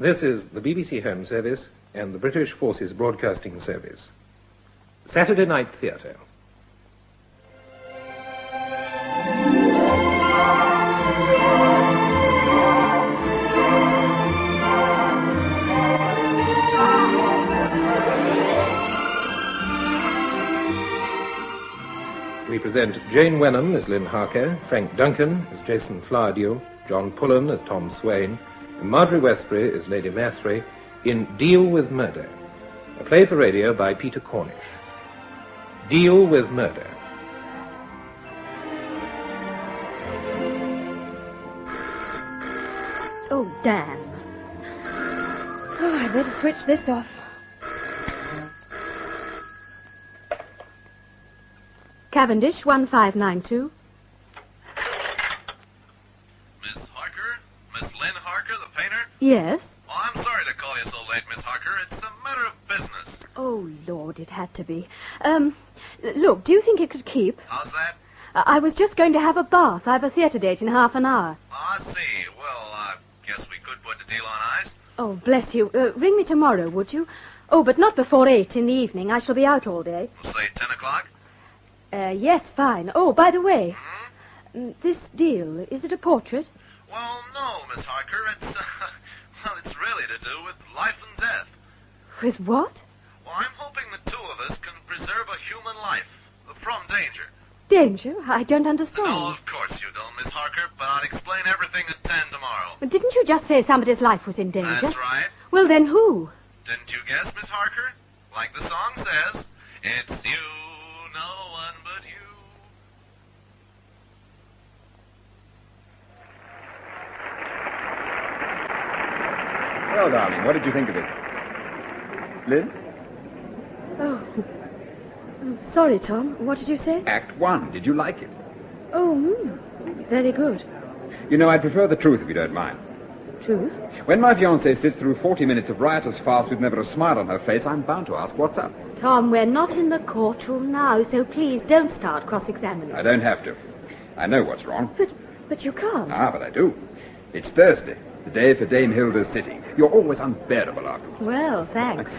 This is the BBC Home Service and the British Forces Broadcasting Service. Saturday Night Theatre. We present Jane Wenham as Lynn Harker, Frank Duncan as Jason Flowerdew, John Pullen as Tom Swain, and Marjorie Westbury as Lady Mathry in Deal with Murder, a play for radio by Peter Cornish. Deal with Murder. Oh, damn. Oh, I'd better switch this off. Cavendish, 1592. Miss Harker? Miss Lynn Harker, the painter? Yes? Oh, I'm sorry to call you so late, Miss Harker. It's a matter of business. Oh, Lord, it had to be. Look, do you think it could keep? How's that? I was just going to have a bath. I have a theatre date in half an hour. Oh, I see. Well, I guess we could put the deal on ice. Oh, bless you. Ring me tomorrow, would you? Oh, but not before 8 in the evening. I shall be out all day. We'll say 10 o'clock? Yes, fine. Oh, by the way, Hmm? this deal, is it a portrait? Well, no, Miss Harker. It's really to do with life and death. With what? Well, I'm hoping the two of us can preserve a human life from danger. Danger? I don't understand. No, of course you don't, Miss Harker, but I'll explain everything at 10 tomorrow. But didn't you just say somebody's life was in danger? That's right. Well, then who? Didn't you guess, Miss Harker? Like the song says, it's you, no one but you. Well, darling, what did you think of it? Lynn? Oh. Sorry, Tom. What did you say? Act 1. Did you like it? Oh, very good. You know, I'd prefer the truth if you don't mind. Truth? When my fiancée sits through 40 minutes of riotous farce with never a smile on her face, I'm bound to ask what's up. Tom, we're not in the courtroom now, so please don't start cross-examining. I don't have to. I know what's wrong. But you can't. But I do. It's Thursday, the day for Dame Hilda's sitting. You're always unbearable afterwards. Well, thanks.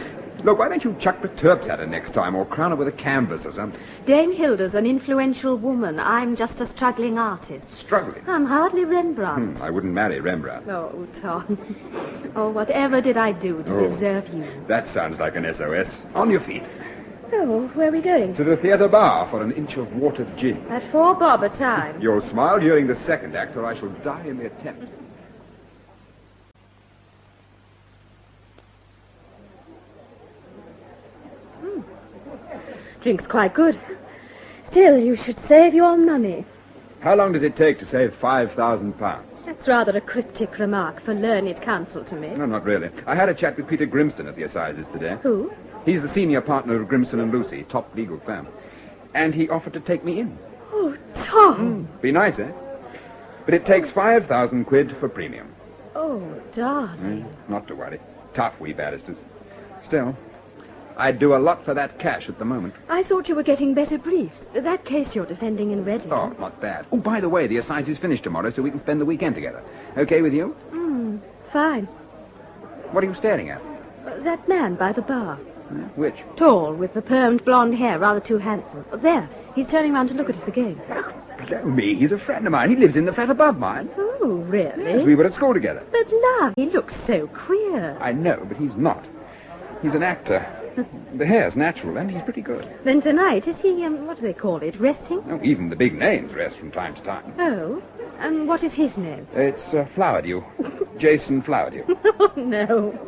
Look, why don't you chuck the Turks at her next time, or crown her with a canvas or something? Dame Hilda's an influential woman. I'm just a struggling artist. Struggling? I'm hardly Rembrandt. I wouldn't marry Rembrandt. Oh, Tom. Oh, whatever did I do to deserve you? That sounds like an SOS. On your feet. Oh, where are we going? To the theatre bar for an inch of watered gin. At 4 bob a time. You'll smile during the second act, or I shall die in the attempt. Drink's quite good. Still, you should save your money. How long does it take to save £5,000? That's rather a cryptic remark for learned counsel to me. No, not really. I had a chat with Peter Grimston at the Assizes today. Who? He's the senior partner of Grimston and Lucy, top legal firm. And he offered to take me in. Oh, Tom. Be nice, eh? But it takes 5,000 quid for premium. Oh, darling. Not to worry. Tough, we barristers. Still, I'd do a lot for that cash at the moment. I thought you were getting better briefs. That case you're defending in Reading. Oh, not bad. Oh, by the way, the Assizes finish tomorrow, so we can spend the weekend together. Okay with you? Fine. What are you staring at? That man by the bar. Which? Tall, with the permed blonde hair, rather too handsome. There, he's turning round to look at us again. Blow me, he's a friend of mine. He lives in the flat above mine. Oh, really? Yes, we were at school together. But, love, he looks so queer. I know, but he's not. He's an actor. The hair's natural, and he's pretty good. Then tonight, is he, what do they call it, resting? Oh, even the big names rest from time to time. Oh, and what is his name? It's Flowerdew. Jason Flowerdew. Oh, no.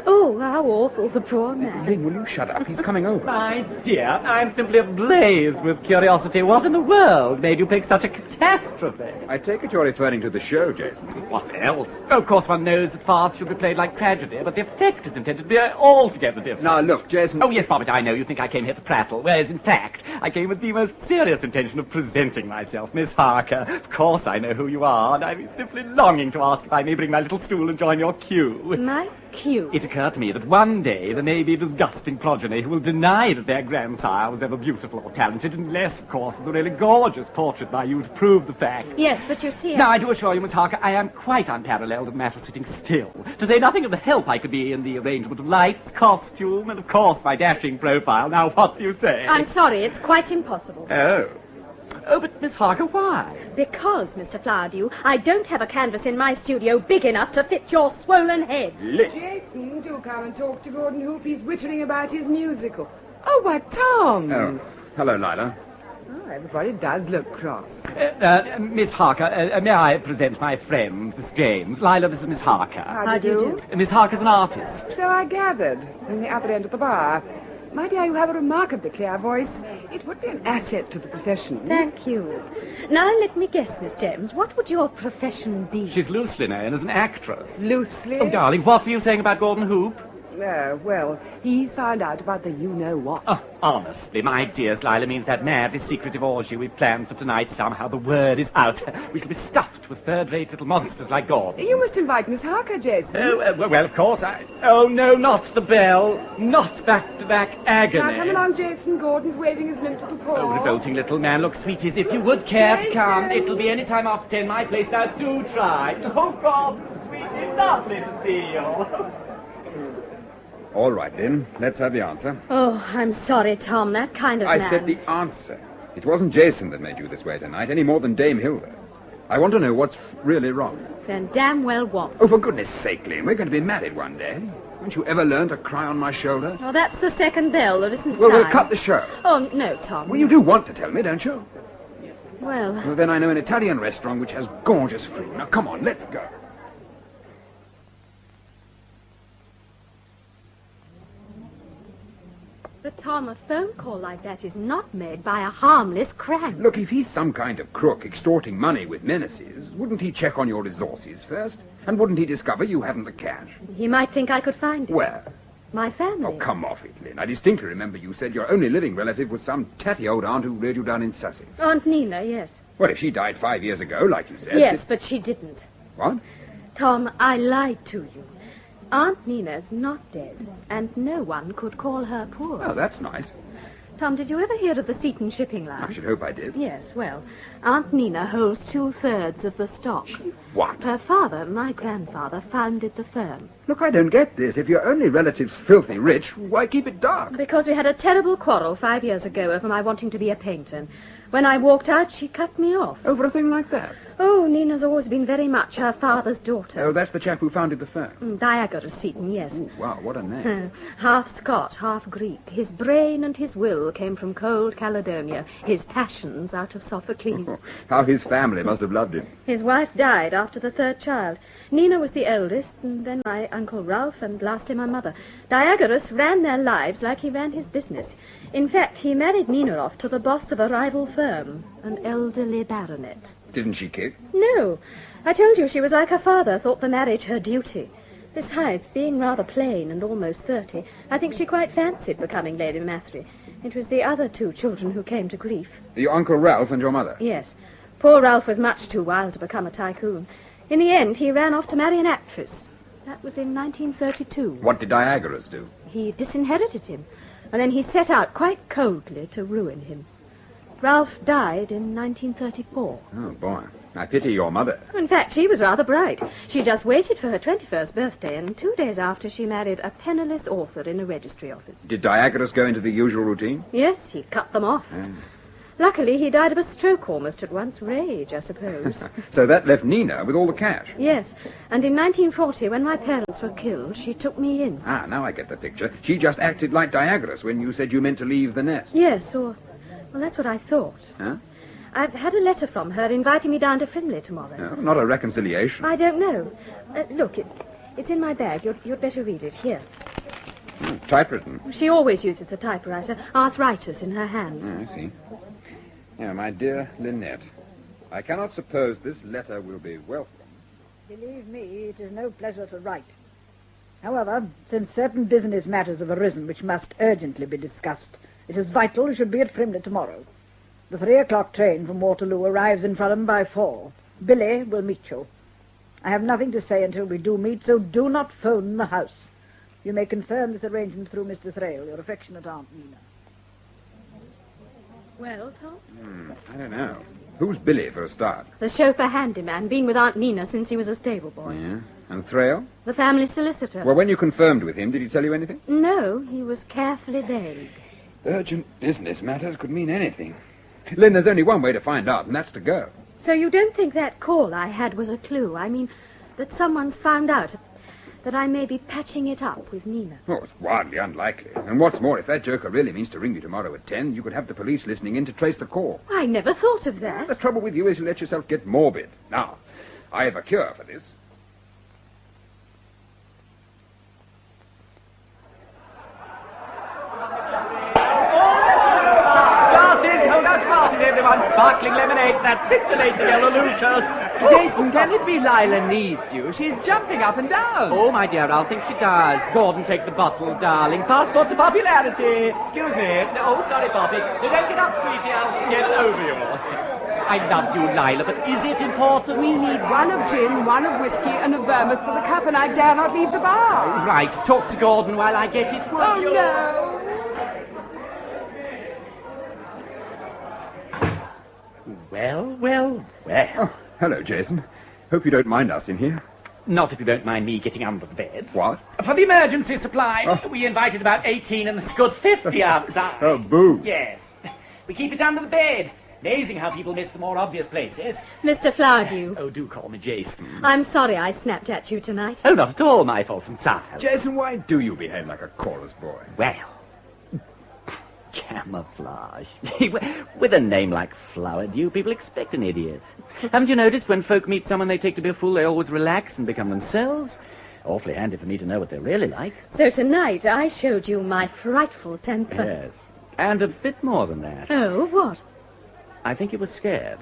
Oh, how awful, the poor man. Lynn, will you shut up? He's coming over. My dear, I'm simply ablaze with curiosity. What in the world made you pick such a catastrophe? I take it you're referring to the show, Jason. What else? Of course, one knows that farce should be played like tragedy, but the effect is intended to be altogether different. Now, look, Jason... Oh, yes, Bobbit, I know. You think I came here to prattle, whereas, in fact, I came with the most serious intention of presenting myself, Miss Harker. Of course I know who you are, and I'm simply longing to ask if I may bring my little stool and join your queue. My you. It occurred to me that one day there may be a disgusting progeny who will deny that their grandsire was ever beautiful or talented, unless, of course, there's a really gorgeous portrait by you to prove the fact. Yes, but you see... Now, I do assure you, Miss Harker, I am quite unparalleled in the matter of sitting still. To say nothing of the help I could be in the arrangement of lights, costume, and, of course, my dashing profile. Now, what do you say? I'm sorry, it's quite impossible. Oh, but Miss Harker, why? Because, Mr. Flowerdew, I don't have a canvas in my studio big enough to fit your swollen head. Jason, do come and talk to Gordon Hoop. He's wittering about his musical. Oh, why, Tom. Oh, hello, Lila. Oh, everybody does look cross. Miss Harker, may I present my friend, Miss James? Lila, this is Miss Harker. How do you do? Miss Harker's an artist. So I gathered, in the other end of the bar. My dear, you have a remarkably clear voice. It would be an asset to the profession. Thank you. Now, let me guess, Miss James, what would your profession be? She's loosely known as an actress. Loosely? Oh, darling, what were you saying about Gordon Hoop? Well, he's found out about the you-know-what. Oh, honestly, my dear, Lila means that madly secretive orgy we've planned for tonight. Somehow the word is out. We shall be stuffed with third-rate little monsters like Gordon. You must invite Miss Harker, Jason. Well, of course, Oh, no, not the bell. Not back-to-back agony. Now, come along, Jason. Gordon's waving his limp little paw. Oh, revolting little man. Look, sweeties, if you would care to come, it'll be any time after 10, my place. Now, do try. Oh, God, sweetie, lovely to see you. All right, then. Let's have the answer. Oh, I'm sorry, Tom. That kind of man... I said the answer. It wasn't Jason that made you this way tonight, any more than Dame Hilda. I want to know what's really wrong. Then damn well what. Oh, for goodness sake, Lynn, we're going to be married one day. Haven't you ever learned to cry on my shoulder? Oh, that's the second bell. There isn't Well, time. we'll cut the show. Oh, no, Tom. Well, you do want to tell me, don't you? Well, Then I know an Italian restaurant which has gorgeous food. Now, come on, let's go. but Tom, a phone call like that is not made by a harmless crank. Look, if he's some kind of crook extorting money with menaces, wouldn't he check on your resources first? And wouldn't he discover you haven't the cash? He might think I could find it. Where? My family. Oh, come off it, Lynn. I distinctly remember you said your only living relative was some tatty old aunt who reared you down in Sussex. Aunt Nina, yes. Well, if she died 5 years ago, like you said... Yes, but she didn't. What? Tom, I lied to you. Aunt Nina's not dead, and no one could call her poor. Oh, that's nice. Tom, did you ever hear of the Seaton shipping line? I should hope I did. Yes, well, Aunt Nina holds 2/3 of the stock. What? Her father, my grandfather, founded the firm. Look, I don't get this. If your only relative's filthy rich, why keep it dark? Because we had a terrible quarrel 5 years ago over my wanting to be a painter. When I walked out, she cut me off. Over a thing like that? Oh, Nina's always been very much her father's daughter. Oh, that's the chap who founded the firm. Diagoras Seaton, yes. Ooh, wow, what a name. Half Scot, half Greek. His brain and his will came from cold Caledonia. His passions out of Sophocles. How his family must have loved him. His wife died after the third child. Nina was the eldest, and then my Uncle Ralph, and lastly my mother. Diagoras ran their lives like he ran his business. In fact, he married Nina off to the boss of a rival firm, an elderly baronet. Didn't she kick? No. I told you she was like her father, thought the marriage her duty. Besides, being rather plain and almost 30, I think she quite fancied becoming Lady Mathry. It was the other two children who came to grief. Your Uncle Ralph and your mother? Yes. Poor Ralph was much too wild to become a tycoon. In the end, he ran off to marry an actress. That was in 1932. What did Diagoras do? He disinherited him, and then he set out quite coldly to ruin him. Ralph died in 1934. Oh, boy. I pity your mother. In fact, she was rather bright. She just waited for her 21st birthday, and 2 days after she married a penniless author in a registry office. Did Diagoras go into the usual routine? Yes, he cut them off. Luckily, he died of a stroke almost at once. Rage, I suppose. So that left Nina with all the cash? Yes, and in 1940, when my parents were killed, she took me in. Ah, now I get the picture. She just acted like Diagoras when you said you meant to leave the nest. Yes, or... Well, that's what I thought. Huh? I've had a letter from her inviting me down to Frimley tomorrow. No, not a reconciliation. I don't know. Look, it's in my bag. You'd better read it. Here. Typewritten. She always uses a typewriter. Arthritis in her hands. I see. Yeah, my dear Lynette, I cannot suppose this letter will be welcome. Believe me, it is no pleasure to write. However, since certain business matters have arisen which must urgently be discussed, it is vital you should be at Frimley tomorrow. The 3 o'clock train from Waterloo arrives in Fulham by 4. Billy will meet you. I have nothing to say until we do meet, so do not phone the house. You may confirm this arrangement through Mr. Thrale, your affectionate Aunt Nina. Well, Tom? I don't know. Who's Billy, for a start? The chauffeur handyman, been with Aunt Nina since he was a stable boy. Yeah. And Thrale? The family solicitor. Well, when you confirmed with him, did he tell you anything? No, he was carefully vague. Urgent business matters could mean anything. Lynn, there's only one way to find out, and that's to go. So you don't think that call I had was a clue? I mean, that someone's found out that I may be patching it up with Nina. Oh, it's wildly unlikely. And what's more, if that joker really means to ring you tomorrow at 10, you could have the police listening in to trace the call. I never thought of that. The trouble with you is you let yourself get morbid. Now, I have a cure for this. Everyone, sparkling lemonade, that scintillating yellow Lucius. Jason, can it be Lila needs you? She's jumping up and down. Oh, my dear, I'll think she does. Gordon, take the bottle, darling. Passport to popularity. Excuse me. Oh, sorry, Poppy. Don't get up, sweetie. I'll get over you. I love you, Lila, but is it important? We need one of gin, one of whiskey, and a vermouth for the cup, and I dare not leave the bar. Right. Talk to Gordon while I get it. Oh, no. Well. Oh, hello, Jason. Hope you don't mind us in here. Not if you don't mind me getting under the bed. What? For the emergency supply, Oh. we invited about 18 and it's good 50 outside. Oh, boo. Yes. We keep it under the bed. Amazing how people miss the more obvious places. Mr. Flowerdew, Oh, do call me Jason. I'm sorry I snapped at you tonight. Oh, not at all my fault and sire. Jason, why do you behave like a chorus boy? Well, camouflage. With a name like Flowerdew, people expect an idiot. Haven't you noticed when folk meet someone they take to be a fool, they always relax and become themselves? Awfully handy for me to know what they're really like. So tonight I showed you my frightful temper. Yes. And a bit more than that. Oh, what? I think you were scared.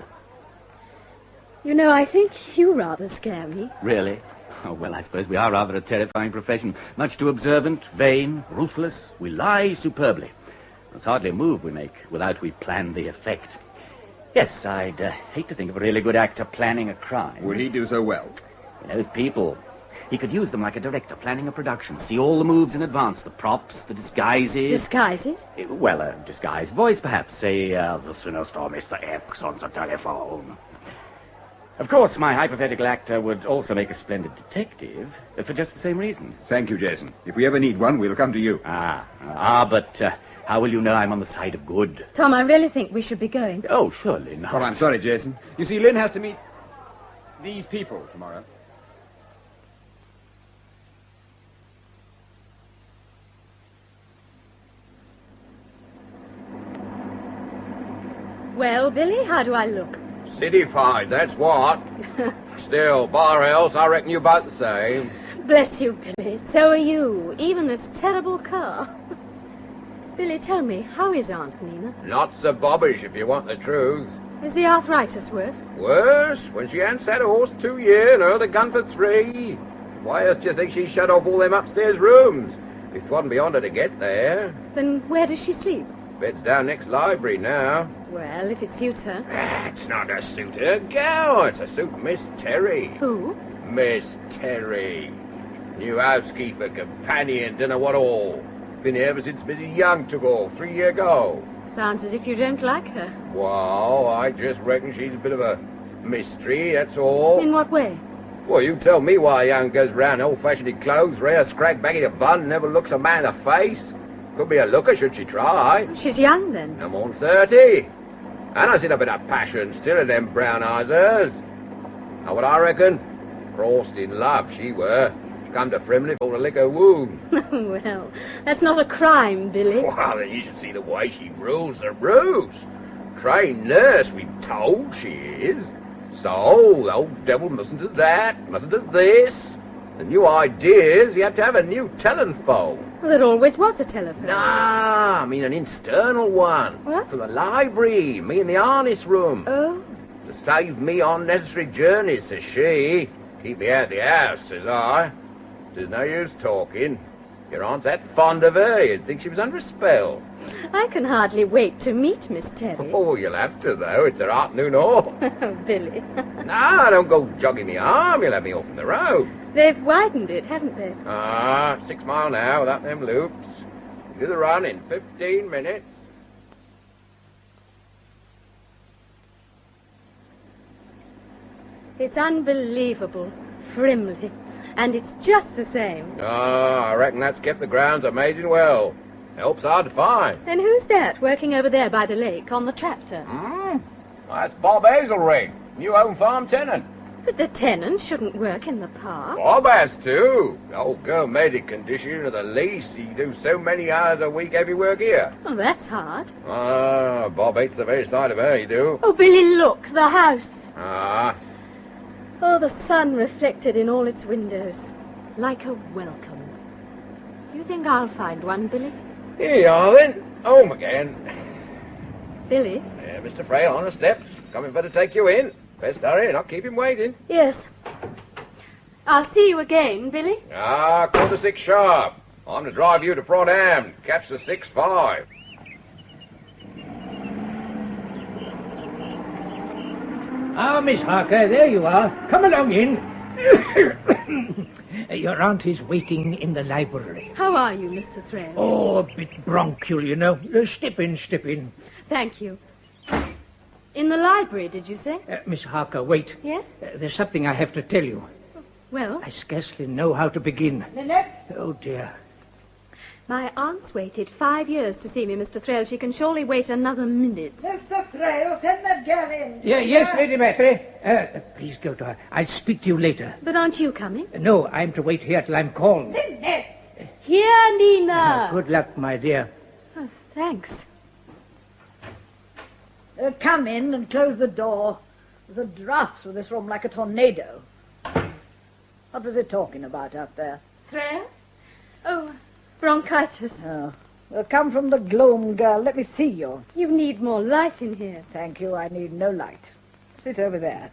You know, I think you rather scare me. Really? Oh, well, I suppose we are rather a terrifying profession. Much too observant, vain, ruthless. We lie superbly. There's hardly a move we make without we've planned the effect. Yes, I'd hate to think of a really good actor planning a crime. Would he do so well? He knows people. He could use them like a director planning a production. See all the moves in advance, the props, the disguises. Disguises? Well, a disguised voice, perhaps. Say, the sinister Mr. X on the telephone. Of course, my hypothetical actor would also make a splendid detective, for just the same reason. Thank you, Jason. If we ever need one, we'll come to you. But how will you know I'm on the side of good? Tom, I really think we should be going. Oh, surely not. Well, I'm sorry, Jason. You see, Lynn has to meet these people tomorrow. Well, Billy, how do I look? Cityfied, that's what. Still, bar else, I reckon you're about the same. Bless you, Billy. So are you. Even this terrible car. Billy, tell me, how is Aunt Nina? Not so bobbish, if you want the truth. Is the arthritis worse? Worse, when she hadn't sat a horse 2 years and heard a gun for 3. Why else do you think she shut off all them upstairs rooms? It wasn't beyond her to get there. Then where does she sleep? Bed's down next library now. Well, if it suits her. It's not a suit her gal, it's a suit Miss Terry. Who? Miss Terry. New housekeeper, companion, dunno what all. Been here ever since Mrs. Young took off 3 years ago. Sounds as if you don't like her. Well, I just reckon she's a bit of a mystery, that's all. In what way? Well, you tell me why Young goes round old-fashioned clothes, rare scrag bagging a bun, never looks a man in the face. Could be a looker, should she try. She's young, then. No more than 30. And I seen a bit of passion still in them brown eyes hers. Know what I reckon? Crossed in love, she were. She come to Frimley for to lick her wound. Well, that's not a crime, Billy. Well, then you should see the way she rules the ruse. Trained nurse, we've told she is. So, the old devil mustn't do that, mustn't do this. The new ideas, you have to have a new telephone. Well, there always was a telephone. Nah, I mean an external one. What? For the library, me in the harness room. Oh? To save me unnecessary journeys, says she. Keep me out of the house, says I. There's no use talking. Your aunt's that fond of her, you'd think she was under a spell. I can hardly wait to meet Miss Terry. Oh, you'll have to, though. It's her afternoon off. Oh, Billy. No, don't go jogging me arm. You'll have me off on the road. They've widened it, haven't they? 6 mile now without them loops. Do the run in 15 minutes. It's unbelievable. Frimley. And it's just the same. I reckon that's kept the grounds amazing well. Help's hard to find. And who's that working over there by the lake on the tractor? That's Bob Hazelring, new home farm tenant. But the tenant shouldn't work in the park. Bob has to. The old girl made it condition of the lease. He do so many hours a week heavy work here. Oh, that's hard. Bob hates the very sight of her, he do. Oh, Billy, look, the house. Oh, the sun reflected in all its windows. Like a welcome. You think I'll find one, Billy? Here you are, then. Home again. Billy? Mr. Frail on the steps. Coming for to take you in. Best hurry, not keep him waiting. Yes. I'll see you again, Billy. 6:15 sharp. I'm to drive you to Front Ham. Catch the 6:5. Miss Harker, there you are. Come along in. Your aunt is waiting in the library. How are you, Mr. Thrale? Oh, a bit bronchial, you know. Step in. Thank you. In the library, did you say? Miss Harker, wait. Yes? There's something I have to tell you. Well? I scarcely know how to begin. Lynette? Oh, dear. My aunt's waited 5 years to see me, Mr. Thrale. She can surely wait another minute. Mr. Thrale, send that girl in. Yes, Lady Maitre. Please go to her. I'll speak to you later. But aren't you coming? No, I'm to wait here till I'm called. Lynette! Here, Nina! Good luck, my dear. Oh, thanks. Come in and close the door. There's a draft through this room like a tornado. What was it talking about out there? Thrale? Oh, bronchitis. Oh. Well, come from the gloom, girl. Let me see you. You need more light in here. Thank you. I need no light. Sit over there.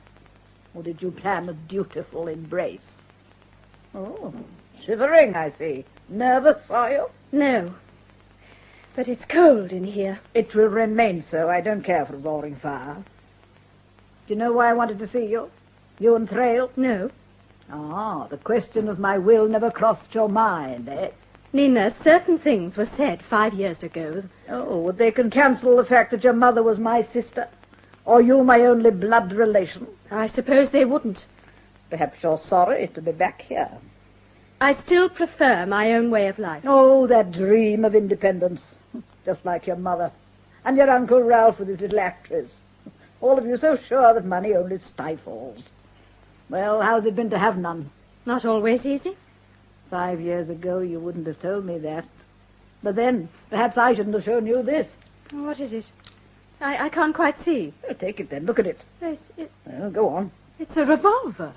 Or did you plan a dutiful embrace? Oh, shivering, I see. Nervous, are you? No. But it's cold in here. It will remain so. I don't care for a roaring fire. Do you know why I wanted to see you? You and Thrale? No. The question of my will never crossed your mind, eh? Nina, certain things were said 5 years ago. Oh, they can cancel the fact that your mother was my sister, or you my only blood relation. I suppose they wouldn't. Perhaps you're sorry to be back here. I still prefer my own way of life. Oh, that dream of independence. Just like your mother. And your Uncle Ralph with his little actress. All of you so sure that money only stifles. Well, how's it been to have none? Not always easy. 5 years ago, you wouldn't have told me that. But then, perhaps I shouldn't have shown you this. What is it? I can't quite see. Take it then. Look at it. Well, go on. It's a revolver.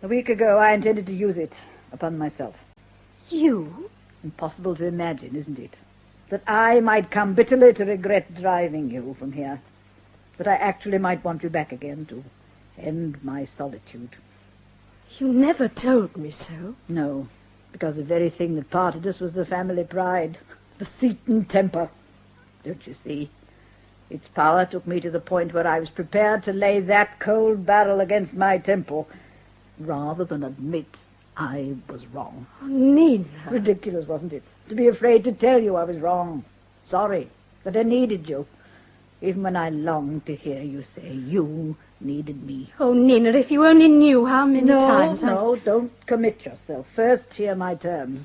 A week ago, I intended to use it upon myself. You? Impossible to imagine, isn't it? That I might come bitterly to regret driving you from here. That I actually might want you back again to end my solitude. You never told me so. No, because the very thing that parted us was the family pride, deceit and temper. Don't you see? Its power took me to the point where I was prepared to lay that cold barrel against my temple, rather than admit I was wrong. Oh, Nina. Ridiculous, wasn't it? To be afraid to tell you I was wrong. Sorry that I needed you. Even when I longed to hear you say you needed me. Oh, Nina, if you only knew how many times No, don't commit yourself. First, hear my terms.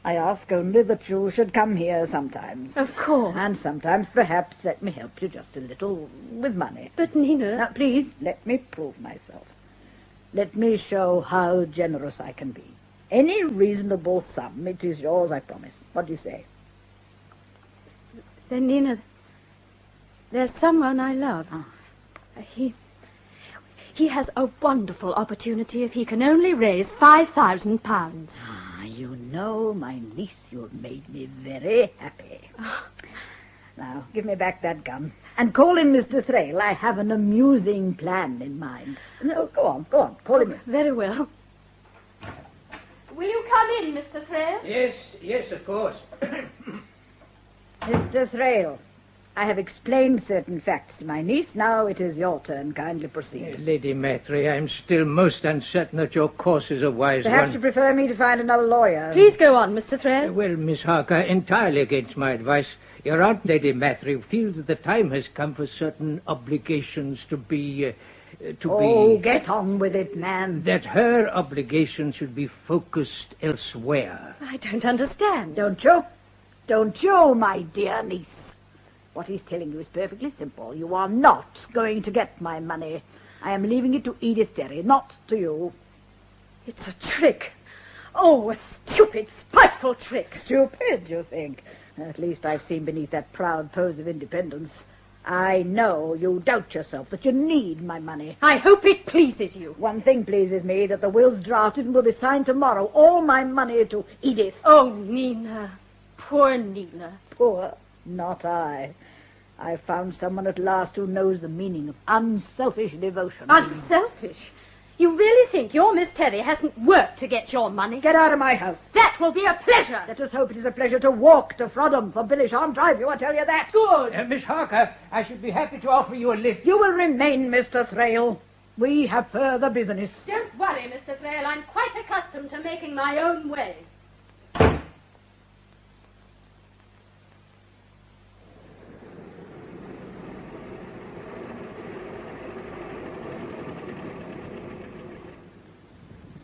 I ask only that you should come here sometimes. Of course. And sometimes, perhaps, let me help you just a little with money. But, Nina... Now, please, let me prove myself. Let me show how generous I can be. Any reasonable sum, it is yours, I promise. What do you say? Then, Nina, there's someone I love. He has a wonderful opportunity if he can only raise £5,000. You know, my niece, you've made me very happy. Now, give me back that gun. And call him Mr. Thrale. I have an amusing plan in mind. No, go on. Call him. Very well. Will you come in, Mr. Thrale? Yes, of course. Mr. Thrale, I have explained certain facts to my niece. Now it is your turn. Kindly proceed. Lady Maitri, I'm still most uncertain that your course is a wise Perhaps one. you prefer me to find another lawyer. Please go on, Mr. Thrale. Well, Miss Harker, entirely against my advice, your Aunt Lady Maitri feels that the time has come for certain obligations to be... get on with it, man. That her obligations should be focused elsewhere. I don't understand. Don't you? Don't you, my dear niece? What he's telling you is perfectly simple. You are not going to get my money. I am leaving it to Edith Terry, not to you. It's a trick. Oh, a stupid, spiteful trick. Stupid, you think? At least I've seen beneath that proud pose of independence. I know you doubt yourself, that you need my money. I hope it pleases you. One thing pleases me, that the will's drafted and will be signed tomorrow. All my money to Edith. Oh, Nina. Poor Nina. Poor? Not I. I've found someone at last who knows the meaning of unselfish devotion. Unselfish? You really think your Miss Terry hasn't worked to get your money? Get out of my house. That will be a pleasure. Let us hope it is a pleasure to walk to Frodham, for Billy shan't drive you, I tell you that. Good. Miss Harker, I should be happy to offer you a lift. You will remain, Mr. Thrale. We have further business. Don't worry, Mr. Thrale. I'm quite accustomed to making my own way.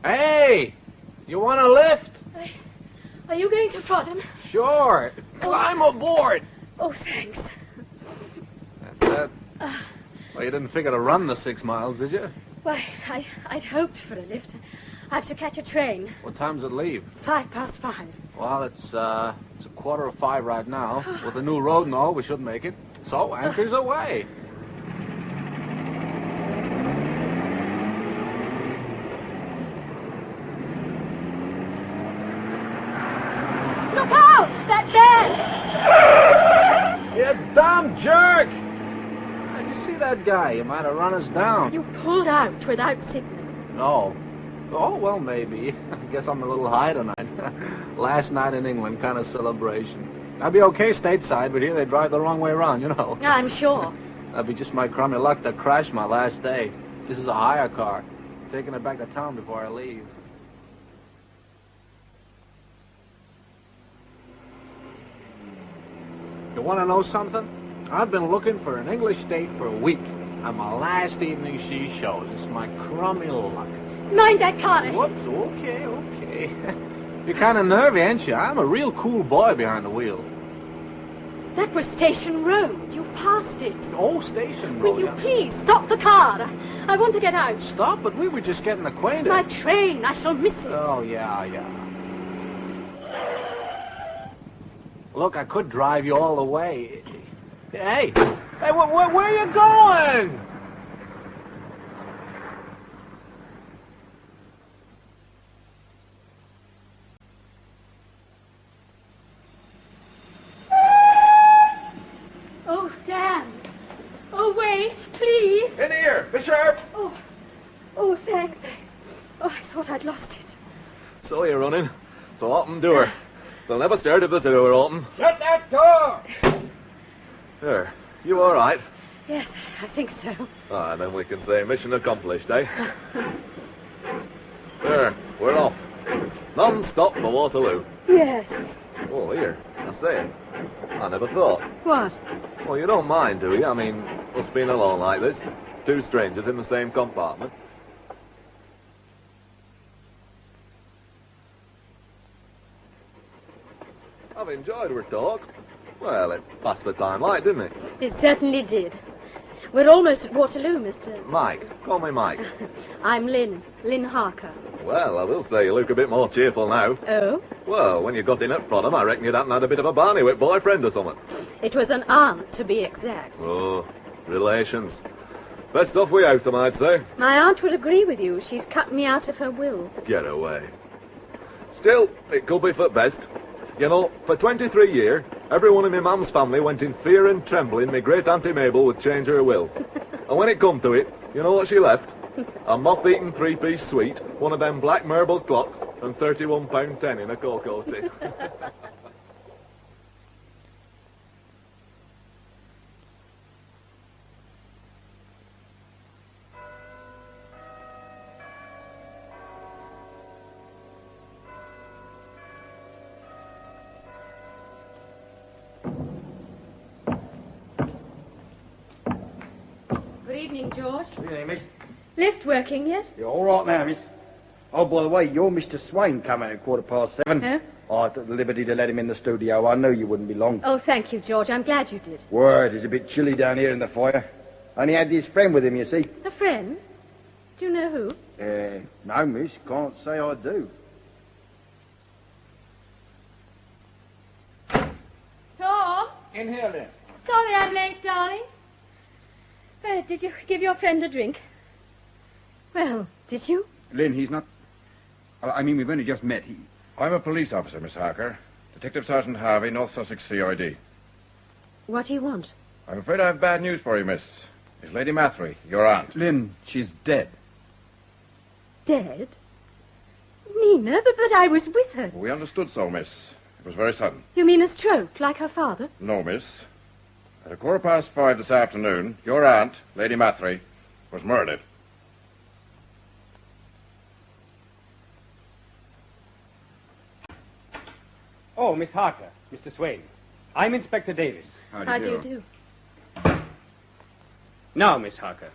Hey! You want a lift? Are you going to Frodham? Sure. Climb aboard. Oh, thanks. That's that. Well, you didn't figure to run the 6 miles, did you? Why, I'd hoped for a lift. I have to catch a train. What time's it leave? 5:05. Well, it's a 4:45 right now. With the new road and all, we should make it. So, anchor's away. Look out! That bend! You damn jerk! Did you see that guy? You might have run us down. You pulled out without signal. No. Oh, well, maybe. I guess I'm a little high tonight. Last night in England kind of celebration. I'd be okay stateside, but here they drive the wrong way around, you know. I'm sure. That'd be just my crummy luck to crash my last day. This is a hire car. Taking it back to town before I leave. You want to know something? I've been looking for an English date for a week, and my last evening she shows. It's my crummy luck. Mind that car. Whoops, okay. You're kind of nervy, ain't you? I'm a real cool boy behind the wheel. That was Station Road. You passed it. Oh, Station Road. Will you please stop the car? I want to get out. Stop it. We were just getting acquainted. My train. I shall miss it. Oh, yeah. Look, I could drive you all the way. Hey, where are you going? Oh, Dan. Oh, wait, please. In here, be sharp. Oh, thanks. Oh, I thought I'd lost it. So you're running. So open door. They'll never start if the door open. Shut that door! There. You all right? Yes, I think so. Ah, then we can say mission accomplished, eh? There, we're off. Non-stop for Waterloo. Yes. Oh, here. I say, I never thought. What? Well, you don't mind, do you? I mean, us being alone like this. 2 strangers in the same compartment. I've enjoyed our talk. Well, it passed the time light, didn't it? It certainly did. We're almost at Waterloo, Mr. Mike. Call me Mike. I'm Lynn Harker. Well, I will say you look a bit more cheerful now. Oh? Well, when you got in at Frodham, I reckon you'd hadn't had a bit of a barney with boyfriend or something. It was an aunt, to be exact. Oh, relations. Best off we out, I'd say. My aunt would agree with you. She's cut me out of her will. Get away. Still, it could be for the best. You know, for 23 years, everyone in my mum's family went in fear and trembling my great Auntie Mabel would change her will. And when it come to it, you know what she left? A moth-eaten 3-piece suite, one of them black marble clocks, and £31.10 in a cocoa tea. Good evening, George. Good evening, miss. Lift working yet? You're all right now, miss. Oh, by the way, you're Mr. Swain coming at 7:15. Huh? Oh, I took the liberty to let him in the studio. I knew you wouldn't be long. Oh, thank you, George. I'm glad you did. Word, it's a bit chilly down here in the fire. Only had this friend with him, you see. A friend? Do you know who? No, miss. Can't say I do. Tom? In here, then. Sorry I'm late, darling. Did you give your friend a drink? Well, did you? Lynn, he's not... I mean, we've only just met. I'm a police officer, Miss Harker. Detective Sergeant Harvey, North Sussex CID. What do you want? I'm afraid I have bad news for you, miss. It's Lady Mathry, your aunt. Lynn, she's dead. Dead? Nina, but I was with her. We understood so, miss. It was very sudden. You mean a stroke, like her father? No, miss. At 5:15 this afternoon, your aunt, Lady Mathry, was murdered. Oh, Miss Harker, Mr. Swain. I'm Inspector Davis. How do you do? Now, Miss Harker,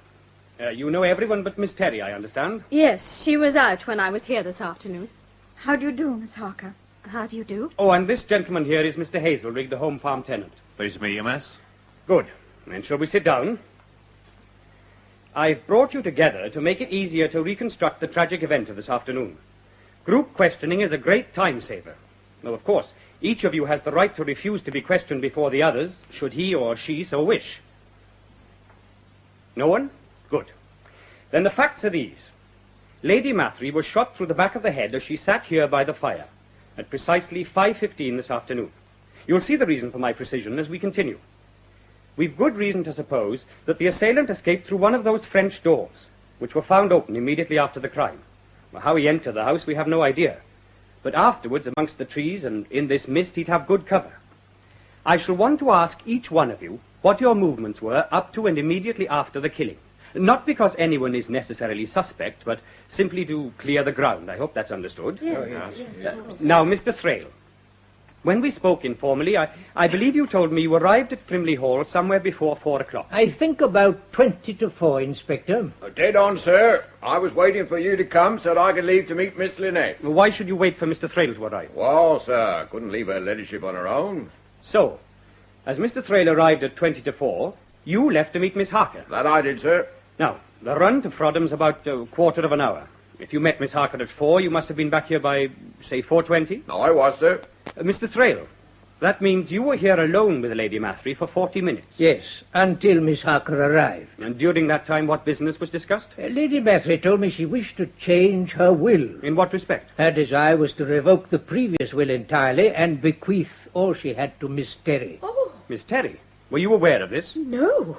you know everyone but Miss Terry, I understand? Yes, she was out when I was here this afternoon. How do you do, Miss Harker? How do you do? Oh, and this gentleman here is Mr. Hazelrig, the home farm tenant. Pleased to meet you, miss. Good. Then shall we sit down? I've brought you together to make it easier to reconstruct the tragic event of this afternoon. Group questioning is a great time saver. Though, of course, each of you has the right to refuse to be questioned before the others, should he or she so wish. No one? Good. Then the facts are these. Lady Mathry was shot through the back of the head as she sat here by the fire at precisely 5:15 this afternoon. You'll see the reason for my precision as we continue. We've good reason to suppose that the assailant escaped through one of those French doors, which were found open immediately after the crime. Well, how he entered the house, we have no idea. But afterwards, amongst the trees and in this mist, he'd have good cover. I shall want to ask each one of you what your movements were up to and immediately after the killing. Not because anyone is necessarily suspect, but simply to clear the ground. I hope that's understood. Yes. Now, Mr. Thrale, when we spoke informally, I believe you told me you arrived at Frimley Hall somewhere before 4 o'clock. I think about 20 to 4, Inspector. Dead on, sir. I was waiting for you to come so that I could leave to meet Miss Lynette. Well, why should you wait for Mr. Thrale to arrive? Well, sir, couldn't leave her ladyship on her own. So, as Mr. Thrale arrived at 20 to 4, you left to meet Miss Harker. That I did, sir. Now, the run to Frodham's about a quarter of an hour. If you met Miss Harker at 4, you must have been back here by, say, 4:20? No, I was, sir. Mr. Thrale, that means you were here alone with Lady Mathry for 40 minutes. Yes, until Miss Harker arrived. And during that time, what business was discussed? Lady Mathry told me she wished to change her will. In what respect? Her desire was to revoke the previous will entirely and bequeath all she had to Miss Terry. Oh, Miss Terry, were you aware of this? no.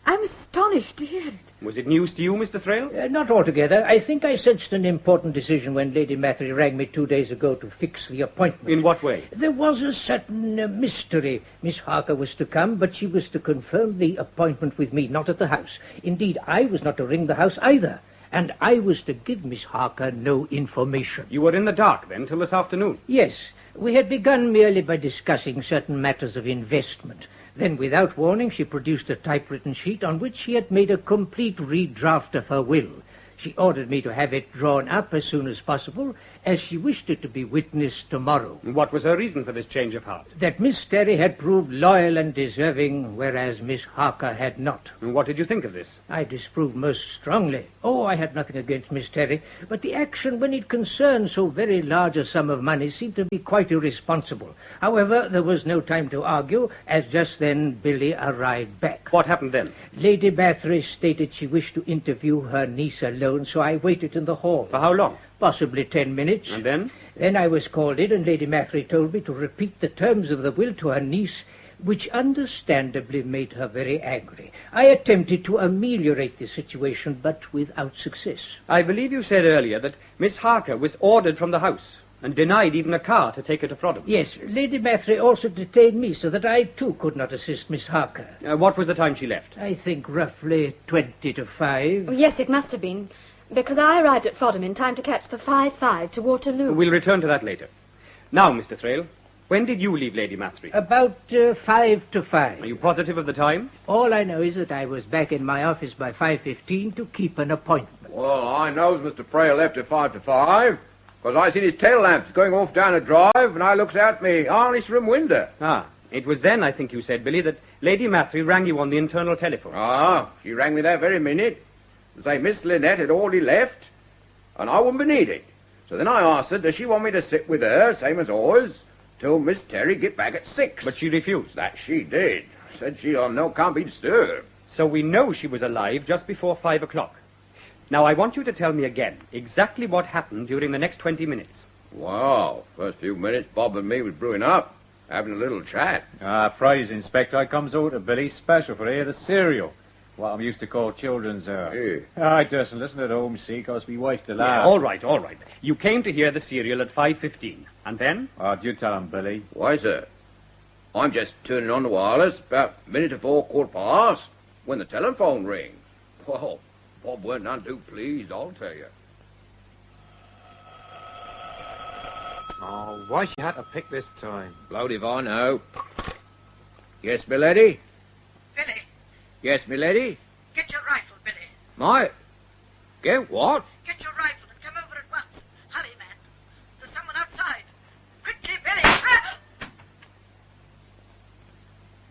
I'm astonished to hear it. Was it news to you, Mr. Thrale? Not altogether. I think I sensed an important decision when Lady Mathry rang me 2 days ago to fix the appointment. In what way? There was a certain mystery. Miss Harker was to come, but she was to confirm the appointment with me, not at the house. Indeed, I was not to ring the house either, and I was to give Miss Harker no information. You were in the dark, then, till this afternoon? Yes. We had begun merely by discussing certain matters of investment. Then, without warning, she produced a typewritten sheet on which she had made a complete redraft of her will. She ordered me to have it drawn up as soon as possible, as she wished it to be witnessed tomorrow. What was her reason for this change of heart? That Miss Terry had proved loyal and deserving, whereas Miss Harker had not. And what did you think of this? I disapproved most strongly. Oh, I had nothing against Miss Terry, but the action, when it concerned so very large a sum of money, seemed to be quite irresponsible. However, there was no time to argue, as just then Billy arrived back. What happened then? Lady Mathry stated she wished to interview her niece alone, so I waited in the hall. For how long? Possibly 10 minutes. And then? Then I was called in, and Lady Mathry told me to repeat the terms of the will to her niece, which understandably made her very angry. I attempted to ameliorate the situation, but without success. I believe you said earlier that Miss Harker was ordered from the house and denied even a car to take her to Frodham. Yes, Lady Mathry also detained me so that I, too, could not assist Miss Harker. What was the time she left? I think roughly 20 to 5. Oh, yes, it must have been, because I arrived at Frodham in time to catch the 5:5 to Waterloo. We'll return to that later. Now, Mr. Thrale, when did you leave Lady Mathry? About 5 to 5. Are you positive of the time? All I know is that I was back in my office by 5:15 to keep an appointment. Well, I knows Mr. Thrale left at 5 to 5, because I seen his tail lamps going off down a drive, and I looks out me harness room window. Ah, it was then, I think you said, Billy, that Lady Mathry rang you on the internal telephone. Ah, she rang me that very minute to say Miss Lynette had already left, and I wouldn't be needed. So then I asked her, does she want me to sit with her, same as always, till Miss Terry get back at 6? But she refused. That she did. Said she on no can't be disturbed. So we know she was alive just before 5 o'clock. Now, I want you to tell me again exactly what happened during the next 20 minutes. Wow, first few minutes Bob and me was brewing up, having a little chat. Prize Inspector, I comes over to Billy special for the cereal. What I'm used to call children's... I doesn't listen at home, see, 'cause me wife to laugh. Yeah, all right. You came to hear the serial at 5:15. And then? You tell him, Billy. Why, sir? I'm just turning on the wireless about a minute before 4:15 when the telephone rings. Well, Bob weren't none too pleased, I'll tell you. Oh, why she had to pick this time? Blowed if I know. Yes, milady? Billy, Yes, milady? get your rifle, Billy. My... Get what? Get your rifle and come over at once. Hurry, man. There's someone outside. Quickly, Billy. Ah!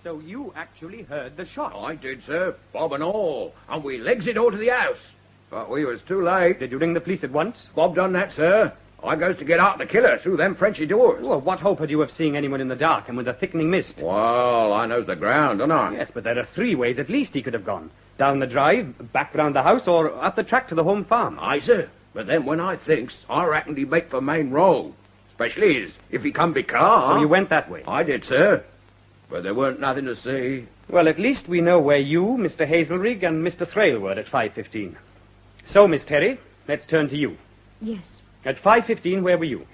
So you actually heard the shot? I did, sir. Bob and all. And we legs it all to the house. But we was too late. Did you ring the police at once? Bob done that, sir. I goes to get out the killer through them Frenchy doors. Well, what hope had you of seeing anyone in the dark and with a thickening mist? Well, I knows the ground, don't I? Yes, but there are 3 ways at least he could have gone. Down the drive, back round the house, or up the track to the home farm. Aye, sir. But then when I thinks, I reckon he'd make for main road. Especially if he come by car. So you went that way? I did, sir. But there weren't nothing to see. Well, at least we know where you, Mr. Hazelrig, and Mr. Thrale were at 5:15. So, Miss Terry, let's turn to you. Yes. At 5:15, where were you?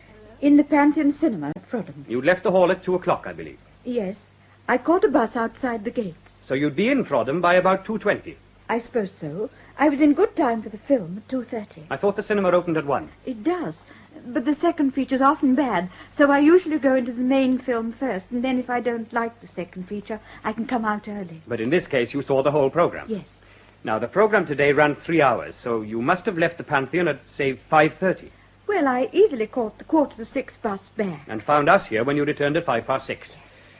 In the Pantheon Cinema at Frodham. You'd left the hall at 2 o'clock, I believe. Yes. I caught a bus outside the gate. So you'd be in Frodham by about 2:20. I suppose so. I was in good time for the film at 2:30. I thought the cinema opened at 1. It does. But the second feature's often bad, so I usually go into the main film first, and then if I don't like the second feature, I can come out early. But in this case, you saw the whole program. Yes. Now, the program today ran 3 hours, so you must have left the Pantheon at, say, 5:30. Well, I easily caught the 5:45 bus back. And found us here when you returned at 6:05.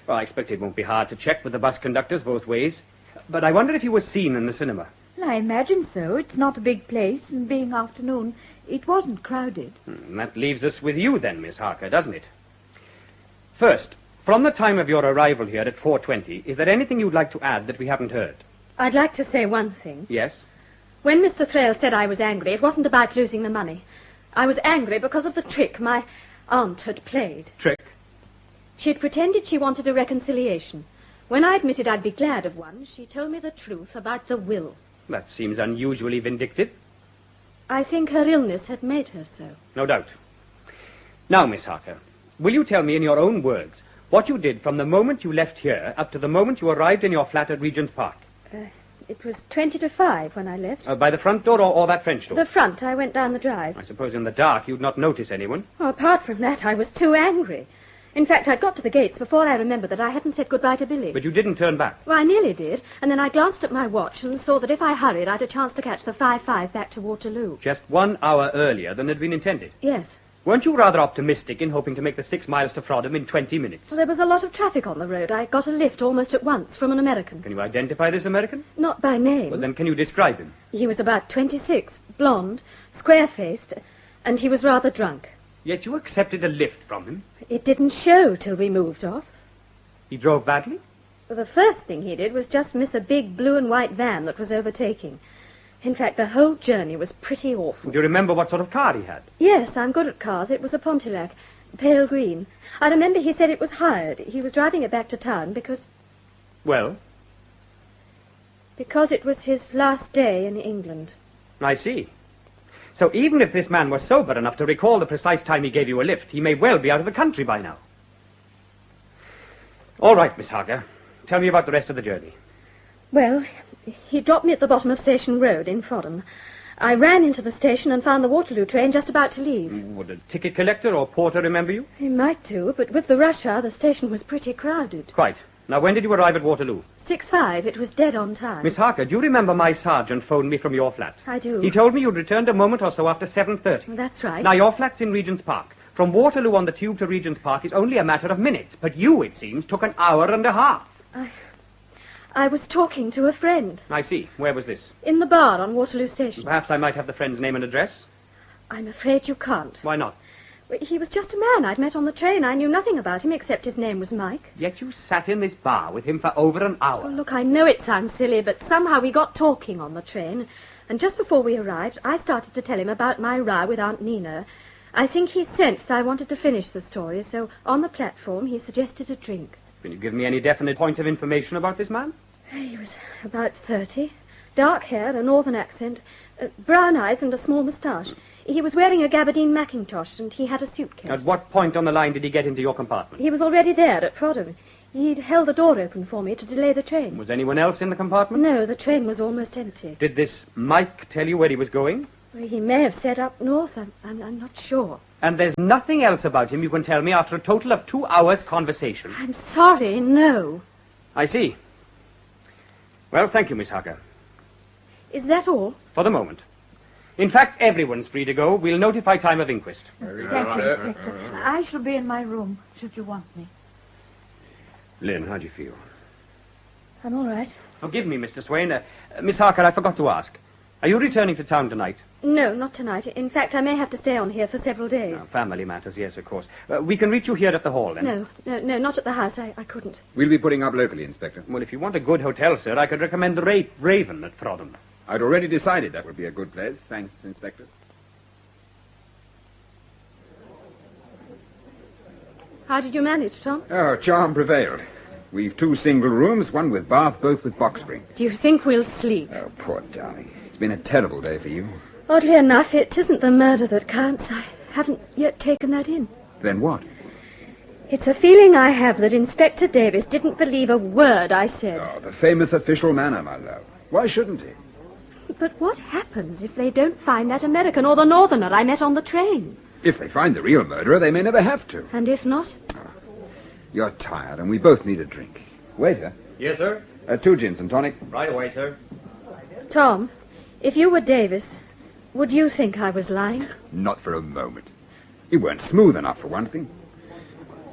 Well, I expect it won't be hard to check with the bus conductors both ways. But I wonder if you were seen in the cinema. Well, I imagine so. It's not a big place, and being afternoon, it wasn't crowded. That leaves us with you then, Miss Harker, doesn't it? First, from the time of your arrival here at 4:20, is there anything you'd like to add that we haven't heard? I'd like to say one thing. Yes? When Mr. Thrale said I was angry, it wasn't about losing the money. I was angry because of the trick my aunt had played. Trick? She had pretended she wanted a reconciliation. When I admitted I'd be glad of one, she told me the truth about the will. That seems unusually vindictive. I think her illness had made her so. No doubt. Now, Miss Harker, will you tell me in your own words what you did from the moment you left here up to the moment you arrived in your flat at Regent's Park? It was 5:20 when I left. By the front door or that French door? The front. I went down the drive. I suppose in the dark you'd not notice anyone. Oh, apart from that, I was too angry. In fact, I'd got to the gates before I remembered that I hadn't said goodbye to Billy. But you didn't turn back. Well, I nearly did, and then I glanced at my watch and saw that if I hurried, I'd a chance to catch the 5:05 back to Waterloo. Just 1 hour earlier than had been intended. Yes. Weren't you rather optimistic in hoping to make the 6 miles to Frodham in 20 minutes? Well, there was a lot of traffic on the road. I got a lift almost at once from an American. Can you identify this American? Not by name. Well, then can you describe him? He was about 26, blonde, square-faced, and he was rather drunk. Yet you accepted a lift from him? It didn't show till we moved off. He drove badly? Well, the first thing he did was just miss a big blue and white van that was overtaking. In fact, the whole journey was pretty awful. Do you remember what sort of car he had? Yes, I'm good at cars. It was a Pontiac, pale green. I remember he said it was hired. He was driving it back to town because Well? Because it was his last day in England. I see. So even if this man was sober enough to recall the precise time he gave you a lift, he may well be out of the country by now. All right, Miss Harker. Tell me about the rest of the journey. Well, he dropped me at the bottom of Station Road in Frodham. I ran into the station and found the Waterloo train just about to leave. Would a ticket collector or porter remember you? He might do, but with the rush hour, the station was pretty crowded. Quite. Now, when did you arrive at Waterloo? 6:05. It was dead on time. Miss Harker, do you remember my sergeant phoned me from your flat? I do. He told me you'd returned a moment or so after 7:30. That's right. Now, your flat's in Regent's Park. From Waterloo on the tube to Regent's Park is only a matter of minutes, but you, it seems, took an hour and a half. I was talking to a friend. I see. Where was this? In the bar on Waterloo Station. Perhaps I might have the friend's name and address? I'm afraid you can't. Why not? He was just a man I'd met on the train. I knew nothing about him except his name was Mike. Yet you sat in this bar with him for over an hour. Oh, look, I know it sounds silly, but somehow we got talking on the train. And just before we arrived, I started to tell him about my row with Aunt Nina. I think he sensed I wanted to finish the story, so on the platform he suggested a drink. Can you give me any definite point of information about this man? He was about 30, dark-haired, a northern accent, brown eyes and a small moustache. He was wearing a gabardine mackintosh and he had a suitcase. At what point on the line did he get into your compartment? He was already there at Frodham. He'd held the door open for me to delay the train. Was anyone else in the compartment? No, the train was almost empty. Did this Mike tell you where he was going? Well, he may have set up north. I'm not sure. And there's nothing else about him you can tell me after a total of 2 hours' conversation? I'm sorry, no. I see. Well, thank you, Miss Harker. Is that all? For the moment. In fact, everyone's free to go. We'll notify time of inquest. Thank you, Inspector. I shall be in my room, should you want me. Lynn, how do you feel? I'm all right. Oh, give me, Mr. Swain. Miss Harker, I forgot to ask. Are you returning to town tonight? No, not tonight. In fact, I may have to stay on here for several days. Oh, family matters, yes, of course. We can reach you here at the hall, then? No, not at the house. I couldn't. We'll be putting up locally, Inspector. Well, if you want a good hotel, sir, I could recommend the Raven at Frodham. I'd already decided that would be a good place. Thanks, Inspector. How did you manage, Tom? Oh, charm prevailed. We've 2 single rooms, one with bath, both with box spring. Do you think we'll sleep? Oh, poor darling. It's been a terrible day for you. Oddly enough, it isn't the murder that counts. I haven't yet taken that in. Then what? It's a feeling I have that Inspector Davis didn't believe a word I said. Oh, the famous official manner, my love. Why shouldn't he? But what happens if they don't find that American or the Northerner I met on the train? If they find the real murderer, they may never have to. And if not? Oh, you're tired, and we both need a drink. Waiter. Yes, sir? 2 gins and tonic. Right away, sir. Tom, if you were Davis, would you think I was lying? Not for a moment. You weren't smooth enough, for one thing.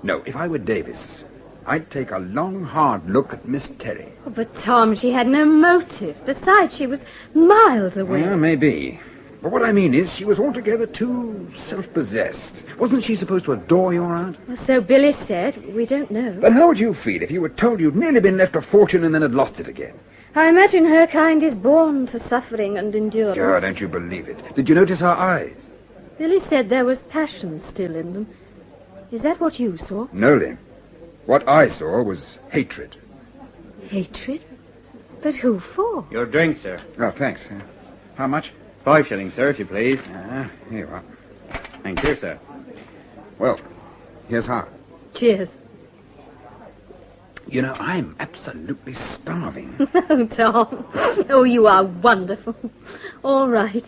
No, if I were Davis, I'd take a long, hard look at Miss Terry. Oh, but, Tom, she had no motive. Besides, she was miles away. Well, maybe. But what I mean is, she was altogether too self-possessed. Wasn't she supposed to adore your aunt? Well, so Billy said. We don't know. But how would you feel if you were told you'd nearly been left a fortune and then had lost it again? I imagine her kind is born to suffering and endurance. Oh, don't you believe it. Did you notice her eyes? Billy said there was passion still in them. Is that what you saw? No, Lynn. What I saw was hatred. Hatred? But who for? Your drink, sir. Oh, thanks. How much? 5 shillings, sir, if you please. Here you are. Thank you, sir. Well, here's how. Cheers. You know, I'm absolutely starving. Oh, Tom. Oh, you are wonderful. All right.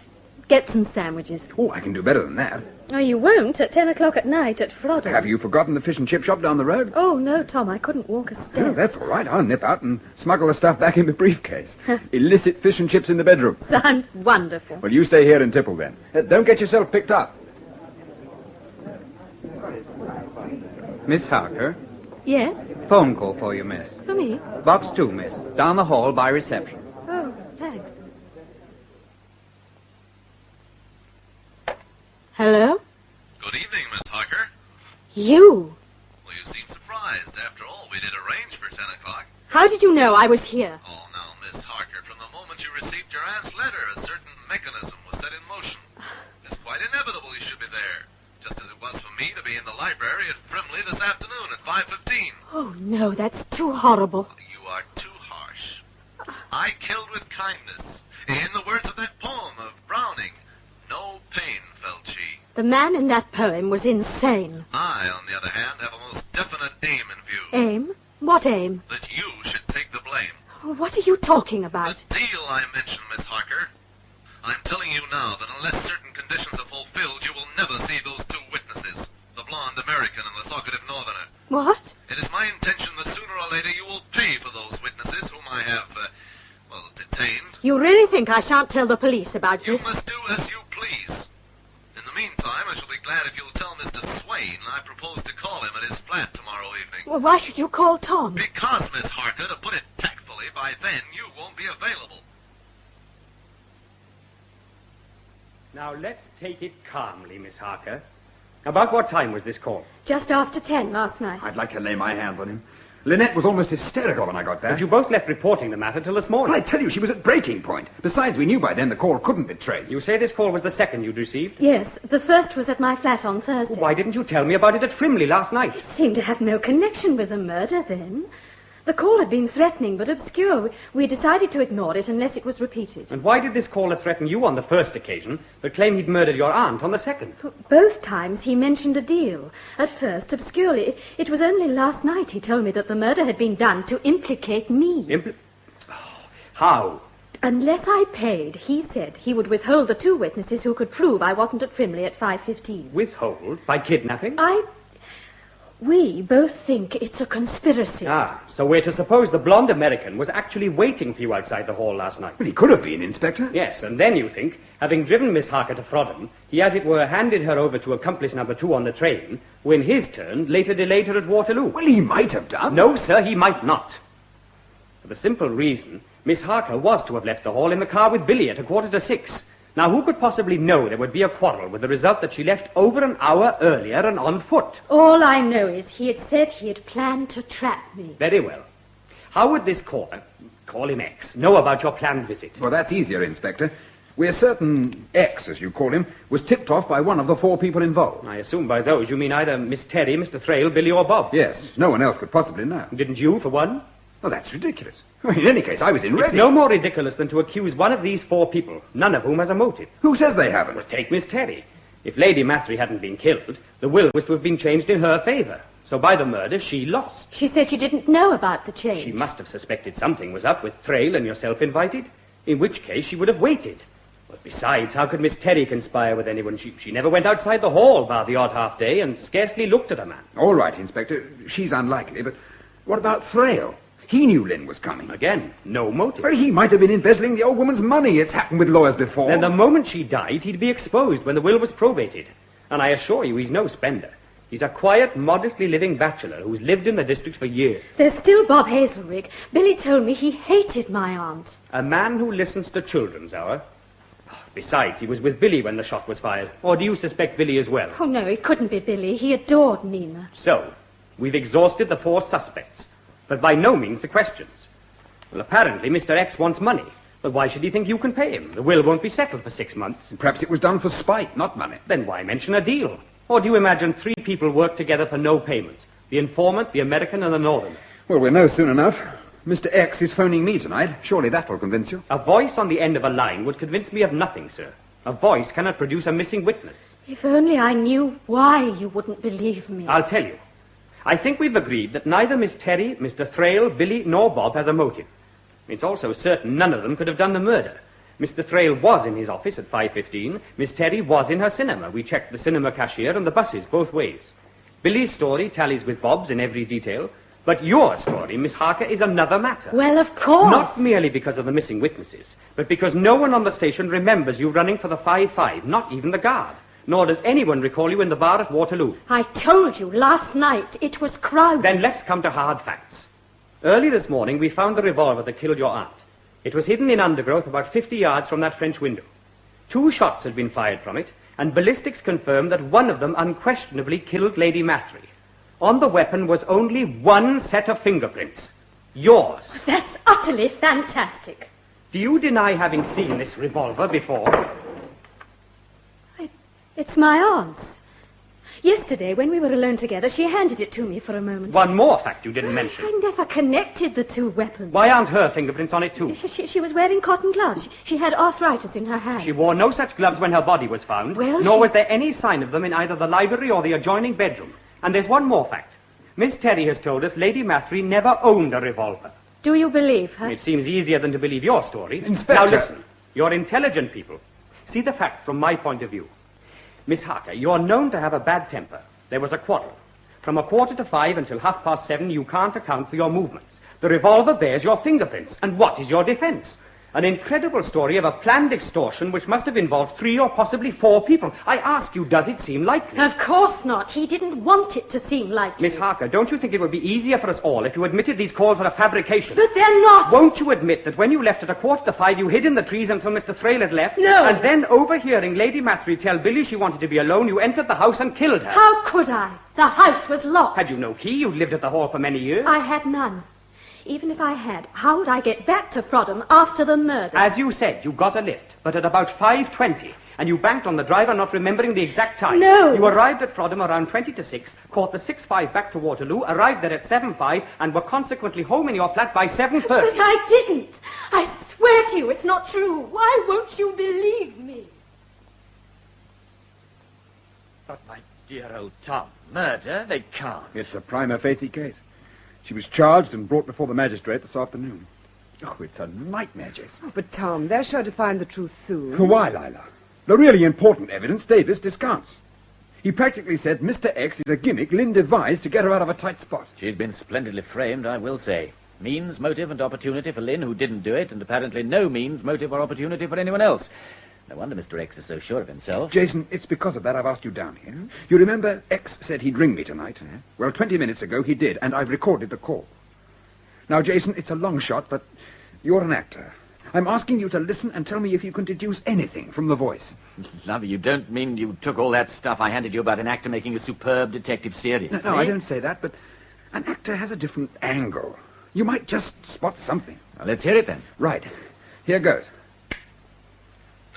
Get some sandwiches. Oh, I can do better than that. Oh, you won't at 10 o'clock at night at Frodham. Have you forgotten the fish and chip shop down the road? Oh, no, Tom, I couldn't walk a step. Oh, that's all right. I'll nip out and smuggle the stuff back in the briefcase. Illicit fish and chips in the bedroom. Sounds wonderful. Well, you stay here in Tipple, then. Don't get yourself picked up. Miss Harker? Yes? Phone call for you, miss. For me? Box 2, miss. Down the hall by reception. Oh, thanks. Hello? Good evening, Miss Harker. You? Well, you seem surprised. After all, we did arrange for 10 o'clock. How did you know I was here? Oh, now, Miss Harker, from the moment you received your aunt's letter, a certain mechanism was set in motion. It's quite inevitable you should be there, just as it was for me to be in the library at Frimley this afternoon at 5:15. Oh, no, that's too horrible. You are I killed with kindness. In the words of that poem of Browning, no pain felt she. The man in that poem was insane. I, on the other hand, have a most definite aim in view. Aim? What aim? That you should take the blame. What are you talking about? The deal I mentioned, Miss Harker. I'm telling you now that unless certain conditions are fulfilled, you will never see those two witnesses, the blonde American and the talkative Northerner. What? It is my intention that sooner or later you will pay for those witnesses whom I have, detained. You really think I shan't tell the police about this? You must do as you please. In the meantime, I shall be glad if you'll tell Mr. Swain I propose to call him at his flat tomorrow evening. Well, why should you call Tom? Because, Miss Harker, to put it tactfully, by then you won't be available. Now, let's take it calmly, Miss Harker. About what time was this call? Just after 10 last night. I'd like to lay my hands on him. Lynette was almost hysterical when I got back. But you both left reporting the matter till this morning. Well, I tell you, she was at breaking point. Besides, we knew by then the call couldn't be traced. You say this call was the second you'd received? Yes, the first was at my flat on Thursday. Why didn't you tell me about it at Frimley last night? It seemed to have no connection with the murder then. The call had been threatening but obscure. We decided to ignore it unless it was repeated. And why did this caller threaten you on the first occasion, but claim he'd murdered your aunt on the second? Both times he mentioned a deal. At first, obscurely. It was only last night he told me that the murder had been done to implicate me. How? Unless I paid, he said he would withhold the two witnesses who could prove I wasn't at Frimley at 5:15. Withhold? By kidnapping? We both think it's a conspiracy. Ah, so we're to suppose the blonde American was actually waiting for you outside the hall last night. But he could have been, Inspector. Yes, and then you think, having driven Miss Harker to Frodden, he, as it were, handed her over to accomplice number 2 on the train, who in his turn later delayed her at Waterloo. Well, he might have done. No, sir, he might not. For the simple reason, Miss Harker was to have left the hall in the car with Billy at 5:45. Now, who could possibly know there would be a quarrel with the result that she left over an hour earlier and on foot? All I know is he had said he had planned to trap me. Very well. How would this caller, call him X, know about your planned visit? Well, that's easier, Inspector. We're certain X, as you call him, was tipped off by one of the 4 people involved. I assume by those you mean either Miss Terry, Mr. Thrale, Billy, or Bob. Yes, no one else could possibly know. Didn't you, for one? Well, that's ridiculous. In any case, I was in ready. It's no more ridiculous than to accuse one of these 4 people, none of whom has a motive. Who says they haven't? Well, take Miss Terry. If Lady Mathry hadn't been killed, the will was to have been changed in her favour. So by the murder, she lost. She said she didn't know about the change. She must have suspected something was up with Thrale and yourself invited, in which case she would have waited. But besides, how could Miss Terry conspire with anyone? She never went outside the hall bar the odd half day and scarcely looked at a man. All right, Inspector. She's unlikely, but what about Thrale? He knew Lynn was coming. Again, no motive. Well, he might have been embezzling the old woman's money. It's happened with lawyers before. Then the moment she died, he'd be exposed when the will was probated. And I assure you, he's no spender. He's a quiet, modestly living bachelor who's lived in the district for years. There's still Bob Hazelrig. Billy told me he hated my aunt. A man who listens to children's hour. Besides, he was with Billy when the shot was fired. Or do you suspect Billy as well? Oh, no, it couldn't be Billy. He adored Nina. So, we've exhausted the 4 suspects. But by no means the questions. Well, apparently Mr. X wants money. But why should he think you can pay him? The will won't be settled for 6 months. Perhaps it was done for spite, not money. Then why mention a deal? Or do you imagine 3 people work together for no payment? The informant, the American, and the Northerner. Well, we'll know soon enough. Mr. X is phoning me tonight. Surely that will convince you. A voice on the end of a line would convince me of nothing, sir. A voice cannot produce a missing witness. If only I knew why you wouldn't believe me. I'll tell you. I think we've agreed that neither Miss Terry, Mr. Thrale, Billy, nor Bob has a motive. It's also certain none of them could have done the murder. Mr. Thrale was in his office at 5:15. Miss Terry was in her cinema. We checked the cinema cashier and the buses both ways. Billy's story tallies with Bob's in every detail. But your story, Miss Harker, is another matter. Well, of course. Not merely because of the missing witnesses, but because no one on the station remembers you running for the 5-5, not even the guard. Nor does anyone recall you in the bar at Waterloo. I told you last night it was crowded. Then let's come to hard facts. Early this morning, we found the revolver that killed your aunt. It was hidden in undergrowth about 50 yards from that French window. 2 shots had been fired from it, and ballistics confirmed that one of them unquestionably killed Lady Mathry. On the weapon was only 1 set of fingerprints. Yours. That's utterly fantastic. Do you deny having seen this revolver before? It's my aunt's. Yesterday, when we were alone together, she handed it to me for a moment. One more fact you didn't mention. I never connected the two weapons. Why aren't her fingerprints on it, too? She was wearing cotton gloves. She had arthritis in her hand. She wore no such gloves when her body was found, nor was there any sign of them in either the library or the adjoining bedroom. And there's one more fact. Miss Terry has told us Lady Mathry never owned a revolver. Do you believe her? It seems easier than to believe your story. Inspector! Now listen, you're intelligent people. See the facts from my point of view. Miss Harker, you're known to have a bad temper. There was a quarrel. From 5:15 until 7:30, you can't account for your movements. The revolver bears your fingerprints. And what is your defense? An incredible story of a planned extortion which must have involved 3 or possibly 4 people. I ask you, does it seem likely? Of course not. He didn't want it to seem likely. Miss Harker, don't you think it would be easier for us all if you admitted these calls are a fabrication? But they're not. Won't you admit that when you left at 5:15, you hid in the trees until Mr. Thrale had left? No. And then, overhearing Lady Mathry tell Billy she wanted to be alone, you entered the house and killed her? How could I? The house was locked. Had you no key? You'd lived at the Hall for many years. I had none. Even if I had, how would I get back to Frodham after the murder? As you said, you got a lift, but at about 5:20, and you banked on the driver not remembering the exact time. No. You arrived at Frodham around 20 to 6, caught the 6:05 back to Waterloo, arrived there at 7:05, and were consequently home in your flat by 7:30. But I didn't. I swear to you it's not true. Why won't you believe me? But, my dear old Tom, murder? They can't. It's a prima facie case. She was charged and brought before the magistrate this afternoon. Oh, it's a nightmare, Jason. Oh, but, Tom, they're sure to find the truth soon. Why, Lila? The really important evidence Davis discounts. He practically said Mr. X is a gimmick Lynn devised to get her out of a tight spot. She's been splendidly framed, I will say. Means, motive, and opportunity for Lynn, who didn't do it, and apparently no means, motive, or opportunity for anyone else. No wonder Mr. X is so sure of himself. Jason, it's because of that I've asked you down here. You remember X said he'd ring me tonight? Well, 20 minutes ago he did, and I've recorded the call. Now, Jason, it's a long shot, but you're an actor. I'm asking you to listen and tell me if you can deduce anything from the voice. Lovely, you don't mean you took all that stuff I handed you about an actor making a superb detective series? No, I don't say that, but an actor has a different angle. You might just spot something. Well, let's hear it then. Right. Here goes.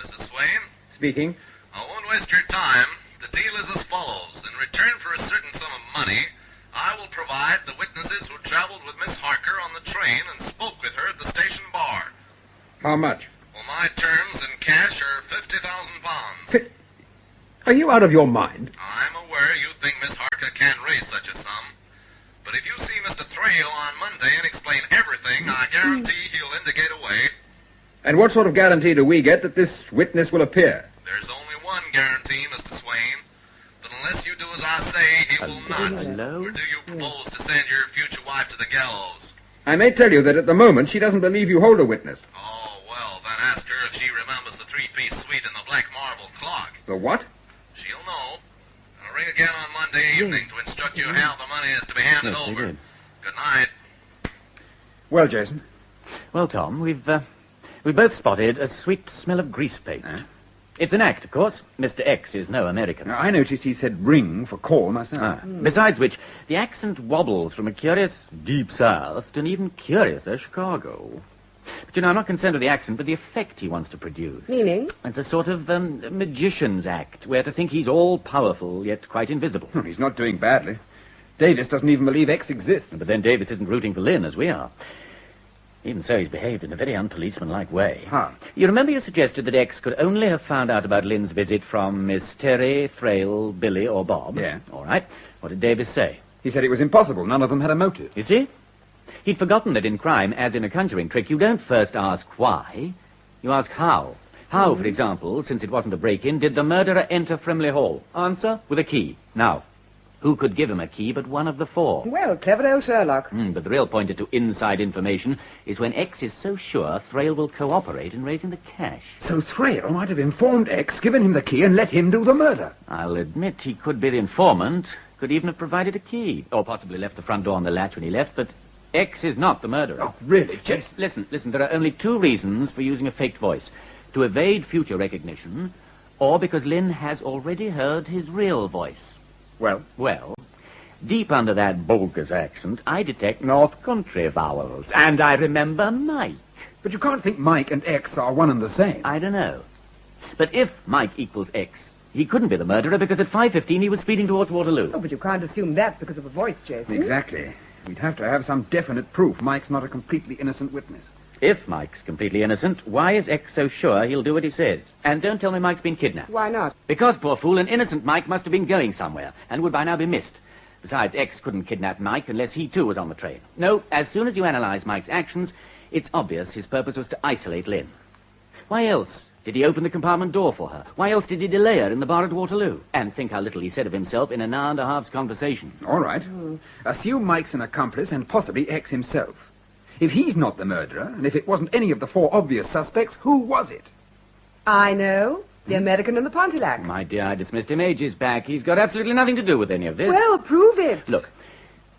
Mrs. Swain? Speaking. I won't waste your time. The deal is as follows. In return for a certain sum of money, I will provide the witnesses who traveled with Miss Harker on the train and spoke with her at the station bar. How much? Well, my terms in cash are £50,000. Are you out of your mind? I'm aware you think Miss Harker can raise such a sum. But if you see Mr. Thrale on Monday and explain everything, I guarantee he'll indicate a way. And what sort of guarantee do we get that this witness will appear? There's only one guarantee, Mr. Swain. That unless you do as I say, he will not. Hello? Or do you propose to send your future wife to the gallows? I may tell you that at the moment she doesn't believe you hold a witness. Oh, well, then ask her if she remembers the 3-piece suite and the black marble clock. The what? She'll know. I'll ring again on Monday evening to instruct you how the money is to be handed Yes, over. they did. Good night. Well, Jason. Well, Tom, we've both spotted a sweet smell of grease paint. It's an act, of course. Mr. X is no American. Now, I noticed he said ring for call myself. Besides which, the accent wobbles from a curious deep south to an even curiouser Chicago. But, you know, I'm not concerned with the accent, but the effect he wants to produce. Meaning? It's a sort of magician's act, where to think he's all-powerful, yet quite invisible. He's not doing badly. Davis doesn't even believe X exists. But then Davis isn't rooting for Lynn, as we are. Even so, he's behaved in a very unpolicemanlike way. How? You remember you suggested that X could only have found out about Lynn's visit from Miss Terry, Thrale, Billy, or Bob? Yeah. All right. What did Davis say? He said it was impossible. None of them had a motive. You see? He'd forgotten that in crime, as in a conjuring trick, you don't first ask why. You ask how. How, for example, since it wasn't a break-in, did the murderer enter Frimley Hall? Answer, with a key. Now, who could give him a key but one of the 4? Well, clever old Sherlock. But the real pointer to inside information is when X is so sure Thrale will cooperate in raising the cash. So Thrale might have informed X, given him the key, and let him do the murder. I'll admit he could be the informant, could even have provided a key, or possibly left the front door on the latch when he left, but X is not the murderer. Oh, really, Jason? Listen, there are only 2 reasons for using a faked voice. To evade future recognition, or because Lynn has already heard his real voice. Well? Well, deep under that bogus accent, I detect North Country vowels, and I remember Mike. But you can't think Mike and X are one and the same. I don't know. But if Mike equals X, He couldn't be the murderer because at 5:15 he was speeding towards Waterloo. Oh, but you can't assume that's because of a voice, Jason. Exactly. We'd have to have some definite proof Mike's not a completely innocent witness. If Mike's completely innocent, why is X so sure he'll do what he says? And don't tell me Mike's been kidnapped. Why not? Because, poor fool, an innocent Mike must have been going somewhere and would by now be missed. Besides, X couldn't kidnap Mike unless he too was on the train. No, as soon as you analyze Mike's actions, it's obvious his purpose was to isolate Lynn. Why else did he open the compartment door for her? Why else did he delay her in the bar at Waterloo? And think how little he said of himself in an hour and a half's conversation. All right. Assume Mike's an accomplice and possibly X himself. If he's not the murderer, and if it wasn't any of the four obvious suspects, who was it? I know. The American in the Pontiac. My dear, I dismissed him ages back. He's got absolutely nothing to do with any of this. Well, prove it. Look,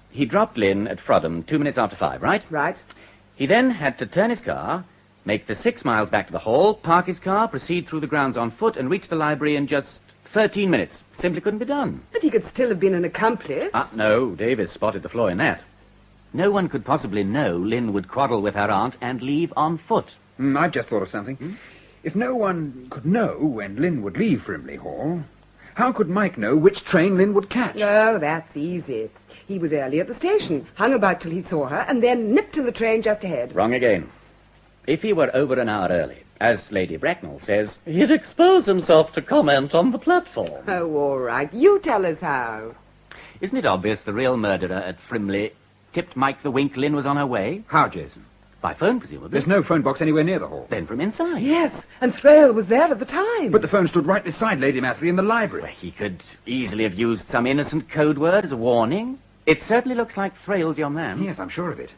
he dropped Lynn at Frodham 2 minutes after 5, right? Right. He then had to turn his car, make the 6 miles back to the hall, park his car, proceed through the grounds on foot, and reach the library in just 13 minutes. Simply couldn't be done. But he could still have been an accomplice. No, Davis spotted the flaw in that. No one could possibly know Lynn would quarrel with her aunt and leave on foot. I've just thought of something. If no one could know when Lynn would leave Frimley Hall, how could Mike know which train Lynn would catch? Oh, that's easy. He was early at the station, hung about till he saw her, and then nipped to the train just ahead. Wrong again. If he were over an hour early, as Lady Bracknell says, he'd expose himself to comment on the platform. Oh, all right. You tell us how. Isn't it obvious the real murderer at Frimley tipped Mike the wink Lynn was on her way? How, Jason? By phone, presumably. There's no phone box anywhere near the hall. Then from inside. Yes, and Thrale was there at the time. But the phone stood right beside Lady Mathery in the library. Well, he could easily have used some innocent code word as a warning. It certainly looks like Thrale's your man. Yes, I'm sure of it.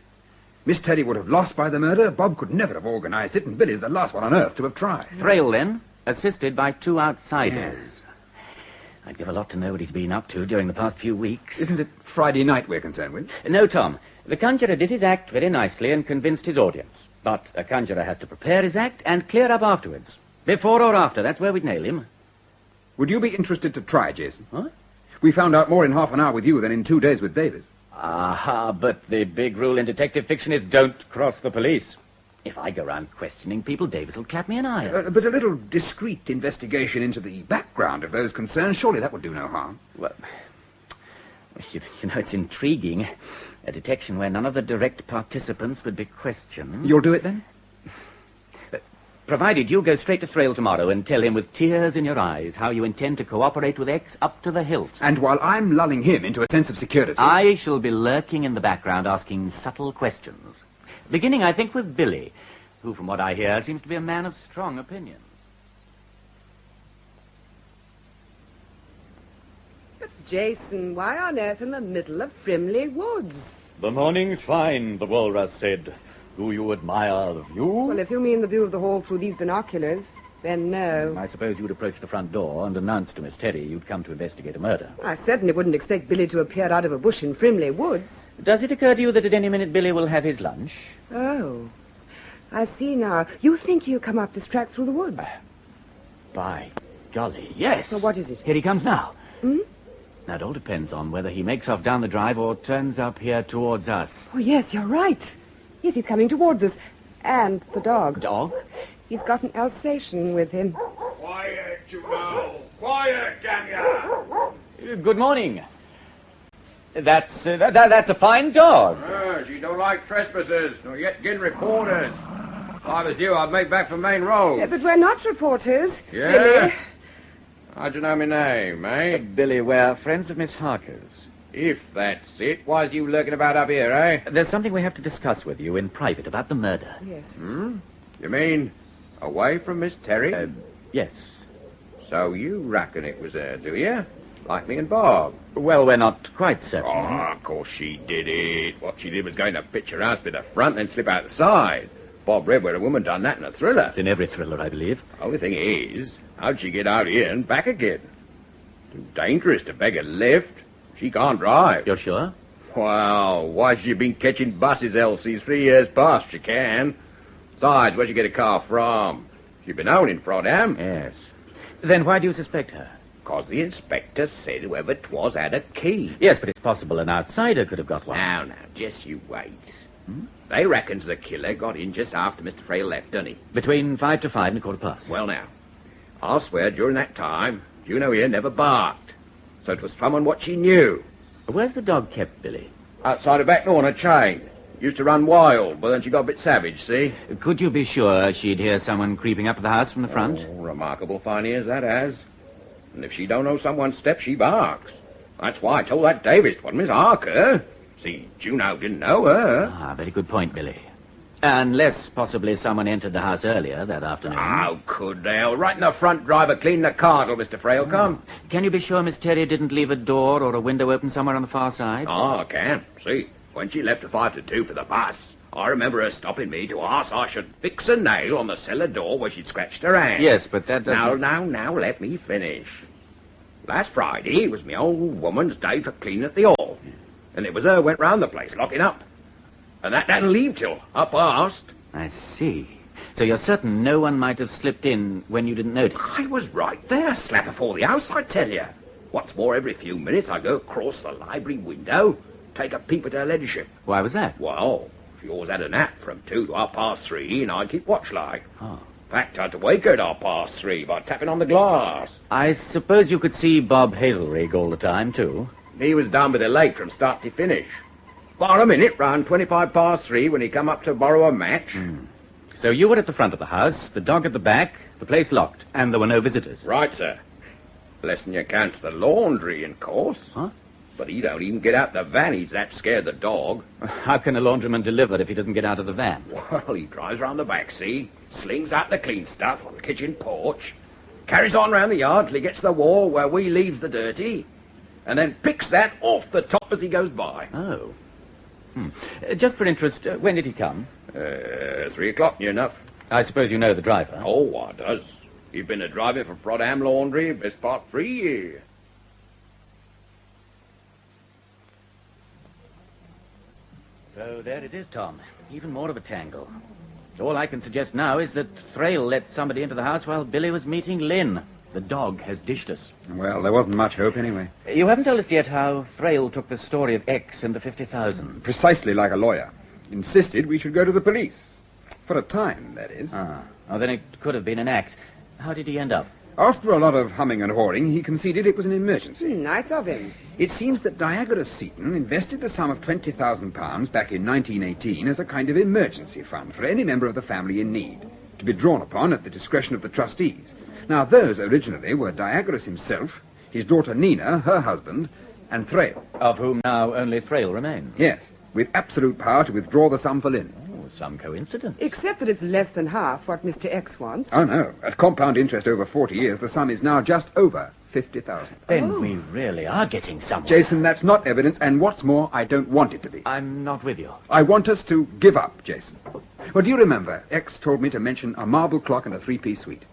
Miss Teddy would have lost by the murder. Bob could never have organized it, and Billy's the last one on earth to have tried. Thrale, then, assisted by 2 outsiders. Yes. I'd give a lot to know what he's been up to during the past few weeks. Isn't it Friday night we're concerned with? No, Tom. The conjurer did his act very nicely and convinced his audience. But a conjurer has to prepare his act and clear up afterwards. Before or after, that's where we'd nail him. Would you be interested to try, Jason? What? We found out more in half an hour with you than in 2 days with Davis. But the big rule in detective fiction is don't cross the police. If I go around questioning people, Davis will clap me an eye. But a little discreet investigation into the background of those concerned, surely that would do no harm. Well, you know, it's intriguing. A detection where none of the direct participants would be questioned. You'll do it, then? Provided you go straight to Thrale tomorrow and tell him with tears in your eyes how you intend to cooperate with X up to the hilt. And while I'm lulling him into a sense of security... I shall be lurking in the background asking subtle questions. Beginning, I think, with Billy, who, from what I hear, seems to be a man of strong opinions. But, Jason, why on earth in the middle of Frimley Woods? The morning's fine, the walrus said. Do you admire the view? Well, if you mean the view of the hall through these binoculars, then no. I suppose you'd approach the front door and announce to Miss Terry you'd come to investigate a murder. I certainly wouldn't expect Billy to appear out of a bush in Frimley Woods. Does it occur to you that at any minute Billy will have his lunch? Oh, I see now. You think he'll come up this track through the woods? By golly, yes. So what is it? Here he comes now. Hmm? Now, it all depends on whether he makes off down the drive or turns up here towards us. Oh, yes, you're right. Yes, he's coming towards us. And the dog. Dog? He's got an Alsatian with him. Quiet, you know. Quiet, damn ya. Good morning. That's a fine dog. She don't like trespassers, nor yet getting reporters. If I was you, I'd make back for Main Road. Yeah, but we're not reporters. Yeah? Billy. How'd you know my name, eh? Billy, we're friends of Miss Harker's. If that's it, why's you lurking about up here, eh? There's something we have to discuss with you in private about the murder. Yes. You mean away from Miss Terry? Yes. So you reckon it was her, do you? Like me and Bob? Well, we're not quite certain. Oh, of course she did it. What she did was going to pitch her house by the front and slip out the side. Bob read where a woman done that in a thriller. It's in every thriller, I believe. Only thing is, how'd she get out here and back again? Too dangerous to beg a lift. She can't drive. You're sure? Well, why she been catching buses, Elsie? 3 years past, she can. Besides, where'd she get a car from? She'd been out in Frodham. Yes. Then why do you suspect her? Because the inspector said whoever 'twas had a key. Yes, but it's possible an outsider could have got one. Now, just you wait. They reckons the killer got in just after Mr. Thrale left, didn't he? Between 5 to 5 and 5:15. Well, now, I'll swear during that time, Juno here never barked, so it was from what she knew. Where's the dog kept, Billy? Outside the back door on a chain. Used to run wild, but then she got a bit savage, see? Could you be sure she'd hear someone creeping up to the house from the front? Oh, remarkable fine ears, that has. And if she don't know someone's step, she barks. That's why I told that Davis 'twas Miss Harker. See, Juno didn't know her. Ah, very good point, Billy. Unless possibly someone entered the house earlier that afternoon. How could they? Right in the front driver cleaning the car till Mr. Frail come. Can you be sure Miss Terry didn't leave a door or a window open somewhere on the far side? Oh, I can. See, when she left at 5 to 2 for the bus, I remember her stopping me to ask I should fix a nail on the cellar door where she'd scratched her hand. Yes, but that doesn't... Now, let me finish. Last Friday was my old woman's day for cleaning at the hall. And it was her went round the place, locking up. And that didn't leave till 1:30. I see. So you're certain no one might have slipped in when you didn't notice? I was right there, slap before the house, I tell you. What's more, every few minutes I go across the library window, take a peep at her ladyship. Why was that? Well, she always had a nap from 2 to 3:30, and I'd keep watch like. Oh. In fact, I had to wake her at 3:30 by tapping on the glass. I suppose you could see Bob Hazelrig all the time, too? He was down by the lake from start to finish. For a minute, round 3:25 when he come up to borrow a match. So you were at the front of the house, the dog at the back, the place locked, and there were no visitors? Right, sir. Less than you count the laundry, in course. Huh? But he don't even get out the van. He's that scared, the dog. How can a laundryman deliver if he doesn't get out of the van? Well, he drives round the back, see? Slings out the clean stuff on the kitchen porch. Carries on round the yard till he gets to the wall where we leaves the dirty. And then picks that off the top as he goes by. Oh. Just for interest, when did he come? 3 o'clock, near enough. I suppose you know the driver? Oh, I does. He's been a driver for Prodham Laundry best part 3 years. So there it is, Tom. Even more of a tangle. All I can suggest now is that Thrale let somebody into the house while Billy was meeting Lynn. The dog has dished us. Well, there wasn't much hope anyway. You haven't told us yet how Thrale took the story of X and the 50,000. Precisely like a lawyer. Insisted we should go to the police. For a time, that is. Oh, then it could have been an act. How did he end up? After a lot of humming and hawing, he conceded it was an emergency. Nice of him. It seems that Diagoras Seaton invested the sum of £20,000 back in 1918 as a kind of emergency fund for any member of the family in need, to be drawn upon at the discretion of the trustees. Now, those originally were Diagoras himself, his daughter Nina, her husband, and Thrale. Of whom now only Thrale remains. Yes, with absolute power to withdraw the sum for Lynn. Oh, some coincidence. Except that it's less than half what Mr. X wants. Oh, no. At compound interest over 40 years, the sum is now just over 50,000. Then we really are getting somewhere. Jason, that's not evidence, and what's more, I don't want it to be. I'm not with you. I want us to give up, Jason. Well, do you remember, X told me to mention a marble clock and a 3-piece suite?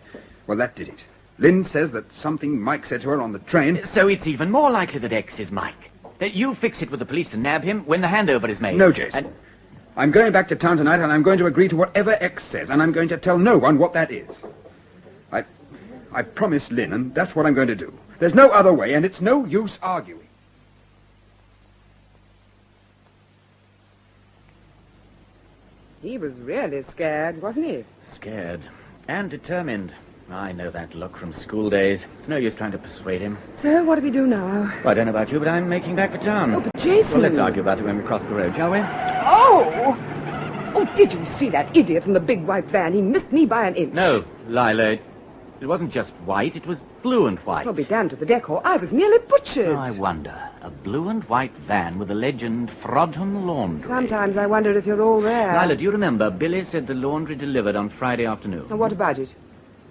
Well, that did it. Lynn says that something Mike said to her on the train... So it's even more likely that X is Mike. That you fix it with the police and nab him when the handover is made. No, Jason. I'm going back to town tonight, and I'm going to agree to whatever X says, and I'm going to tell no one what that is. I promised Lynn, and that's what I'm going to do. There's no other way, and it's no use arguing. He was really scared, wasn't he? Scared. And determined. I know that look from school days. It's no use trying to persuade him. So, what do we do now? Well, I don't know about you, but I'm making back for town. Oh, but Jason... Well, let's argue about it when we cross the road, shall we? Oh! Oh, did you see that idiot in the big white van? He missed me by an inch. No, Lila. It wasn't just white, it was blue and white. Well, be damned to the decor. I was nearly butchered. Oh, I wonder. A blue and white van with the legend Frodham Laundry. Sometimes I wonder if you're all there. Lila, do you remember Billy said the laundry delivered on Friday afternoon? Well, what about it?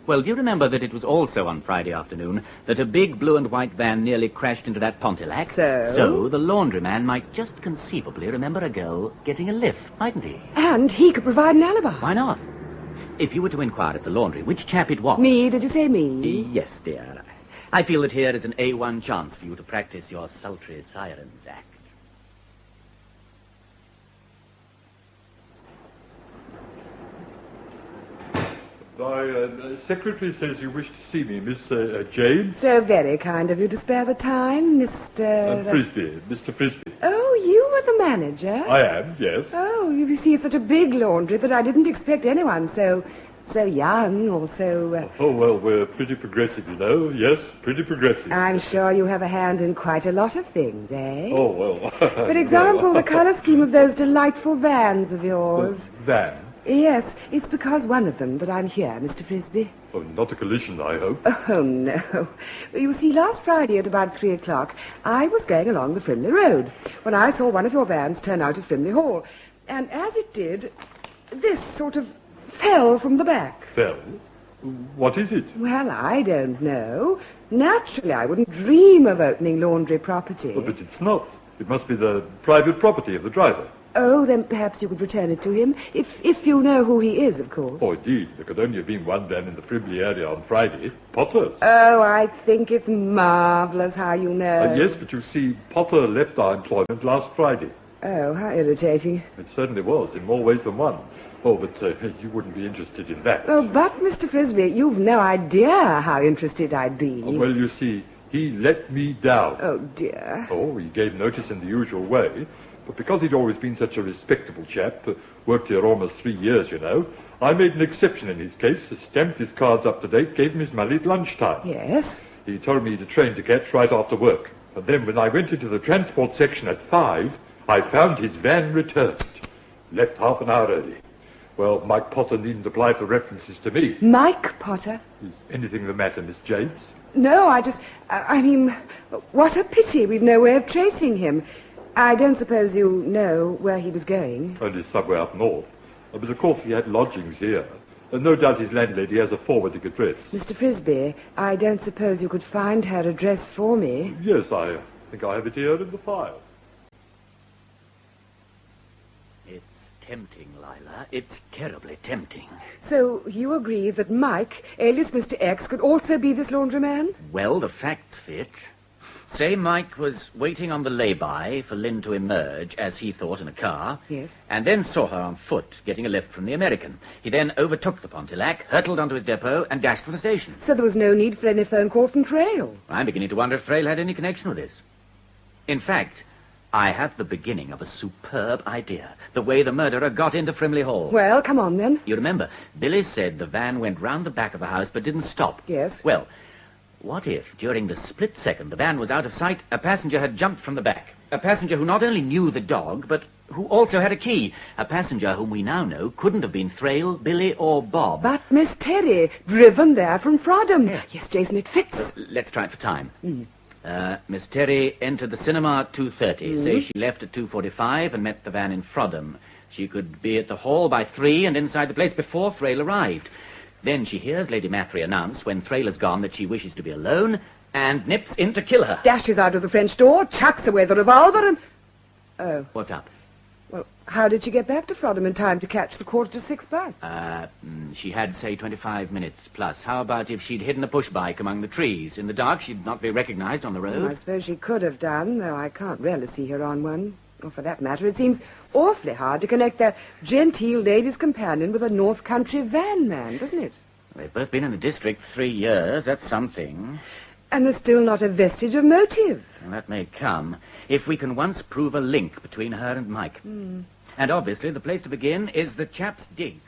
Well, do you remember that it was also on Friday afternoon that a big blue and white van nearly crashed into that Pontiac? So the laundryman might just conceivably remember a girl getting a lift, mightn't he? And he could provide an alibi. Why not? If you were to inquire at the laundry, which chap it was... Me, did you say me? Yes, dear. I feel that here is an A1 chance for you to practice your sultry sirens act. My secretary says you wish to see me, Miss Jane. So very kind of you to spare the time, Mr... Frisbee, Mr. Frisbee. Oh, you were the manager? I am, yes. Oh, you see, it's such a big laundry that I didn't expect anyone so so young or so... Oh, well, we're pretty progressive, you know. Yes, pretty progressive. I'm sure you have a hand in quite a lot of things, eh? Oh, well... For example, the colour scheme of those delightful vans of yours. Van? Yes, it's because one of them that I'm here, Mr. Frisbee. Oh, not a collision, I hope. Oh, no. You see, last Friday at about 3 o'clock, I was going along the Frimley Road when I saw one of your vans turn out at Frimley Hall. And as it did, this sort of fell from the back. Fell? What is it? Well, I don't know. Naturally, I wouldn't dream of opening laundry property. Oh, but it's not. It must be the private property of the driver. Oh, then perhaps you could return it to him, if you know who he is, of course. Oh, indeed. There could only have been one van in the Frimley area on Friday. Potter's. Oh, I think it's marvellous how you know. Yes, but you see, Potter left our employment last Friday. Oh, how irritating. It certainly was, in more ways than one. Oh, but you wouldn't be interested in that. Oh, but, Mr. Frisbee, you've no idea how interested I'd be. Oh, well, you see, he let me down. Oh, dear. Oh, he gave notice in the usual way. But because he'd always been such a respectable chap, worked here almost 3 years, you know, I made an exception in his case, stamped his cards up to date, gave him his money at lunchtime. Yes? He told me he'd a train to catch right after work. And then when I went into the transport section at 5, I found his van returned. Left half an hour early. Well, Mike Potter needn't apply for references to me. Mike Potter? Is anything the matter, Miss James? No, I mean, what a pity we've no way of tracing him. I don't suppose you know where he was going? Only somewhere up north. But of course he had lodgings here. And no doubt his landlady has a forwarding address. Mr. Frisbee, I don't suppose you could find her address for me? Yes, I think I have it here in the file. It's tempting, Lila. It's terribly tempting. So you agree that Mike, alias Mr. X, could also be this laundryman? Well, the facts fit. Say Mike was waiting on the lay-by for Lynn to emerge, as he thought, in a car. Yes. And then saw her on foot, getting a lift from the American. He then overtook the Pontiac, hurtled onto his depot, and dashed for the station. So there was no need for any phone call from Trail? I'm beginning to wonder if Trail had any connection with this. In fact, I have the beginning of a superb idea. The way the murderer got into Frimley Hall. Well, come on, then. You remember, Billy said the van went round the back of the house but didn't stop. Yes. Well, what if, during the split second the van was out of sight, a passenger had jumped from the back? A passenger who not only knew the dog, but who also had a key. A passenger whom we now know couldn't have been Thrale, Billy, or Bob. But Miss Terry, driven there from Frodham. Yes, Jason, it fits. Let's try it for time. Miss Terry entered the cinema at 2:30. Say she left at 2:45 and met the van in Frodham. She could be at the hall by 3 and inside the place before Thrale arrived. Then she hears Lady Mathery announce, when Thrale has gone, that she wishes to be alone, and nips in to kill her. Dashes out of the French door, chucks away the revolver, and... Oh. What's up? Well, how did she get back to Frodham in time to catch the 5:45 bus? She had, say, 25 minutes plus. How about if she'd hidden a push bike among the trees? In the dark, she'd not be recognized on the road. Well, I suppose she could have done, though I can't really see her on one. Or for that matter, it seems awfully hard to connect that genteel lady's companion with a North Country van man, doesn't it? They've both been in the district 3 years. That's something. And there's still not a vestige of motive. Well, that may come if we can once prove a link between her and Mike. And obviously the place to begin is the chap's digs.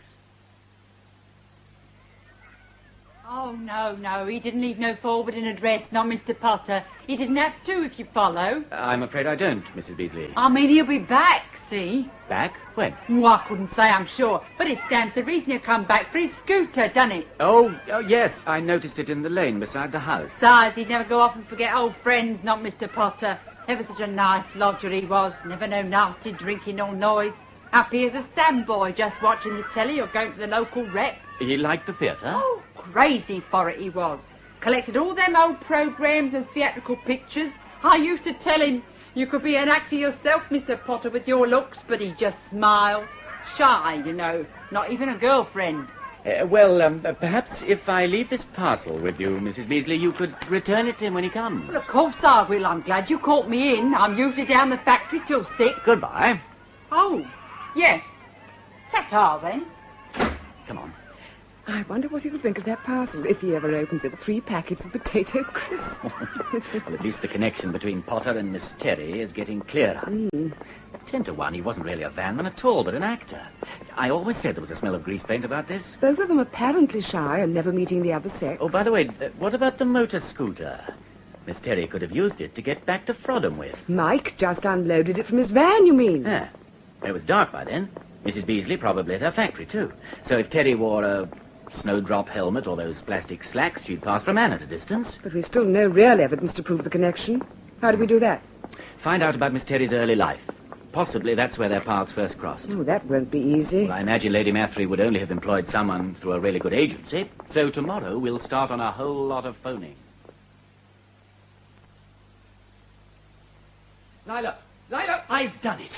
Oh, no, he didn't leave no forwarding address, not Mr. Potter. He didn't have to, if you follow. I'm afraid I don't, Mrs. Beasley. I mean, he'll be back, see? Back? When? Well, I couldn't say, I'm sure. But it stands to reason he'll come back for his scooter, doesn't it? Oh, yes, I noticed it in the lane beside the house. Besides, he'd never go off and forget old friends, not Mr. Potter. Ever such a nice lodger he was. Never no nasty drinking or noise. Happy as a standboy, just watching the telly or going to the local rep. He liked the theatre? Oh, crazy for it he was. Collected all them old programmes and theatrical pictures. I used to tell him, you could be an actor yourself, Mr. Potter, with your looks, but he'd just smile. Shy, you know, not even a girlfriend. Perhaps if I leave this parcel with you, Mrs. Beasley, you could return it to him when he comes. Well, of course I will. I'm glad you caught me in. I'm usually down the factory till 6. Goodbye. Oh, yes. Ta-ta, then. Come on. I wonder what he'll think of that parcel if he ever opens it. 3 packets of potato crisps. Well, at least the connection between Potter and Miss Terry is getting clearer. 10 to 1, he wasn't really a vanman at all, but an actor. I always said there was a smell of grease paint about this. Both of them apparently shy and never meeting the other sex. Oh, by the way, what about the motor scooter? Miss Terry could have used it to get back to Frodham with. Mike just unloaded it from his van, you mean? Yeah. It was dark by then. Mrs. Beasley probably at her factory, too. So if Terry wore a snowdrop helmet or those plastic slacks, she'd pass for a man at a distance. But we've still no real evidence to prove the connection. How do we do that? Find out about Miss Terry's early life. Possibly that's where their paths first crossed. Oh, that won't be easy. Well, I imagine Lady Mathry would only have employed someone through a really good agency. So tomorrow we'll start on a whole lot of phoning. Lila! I've done it.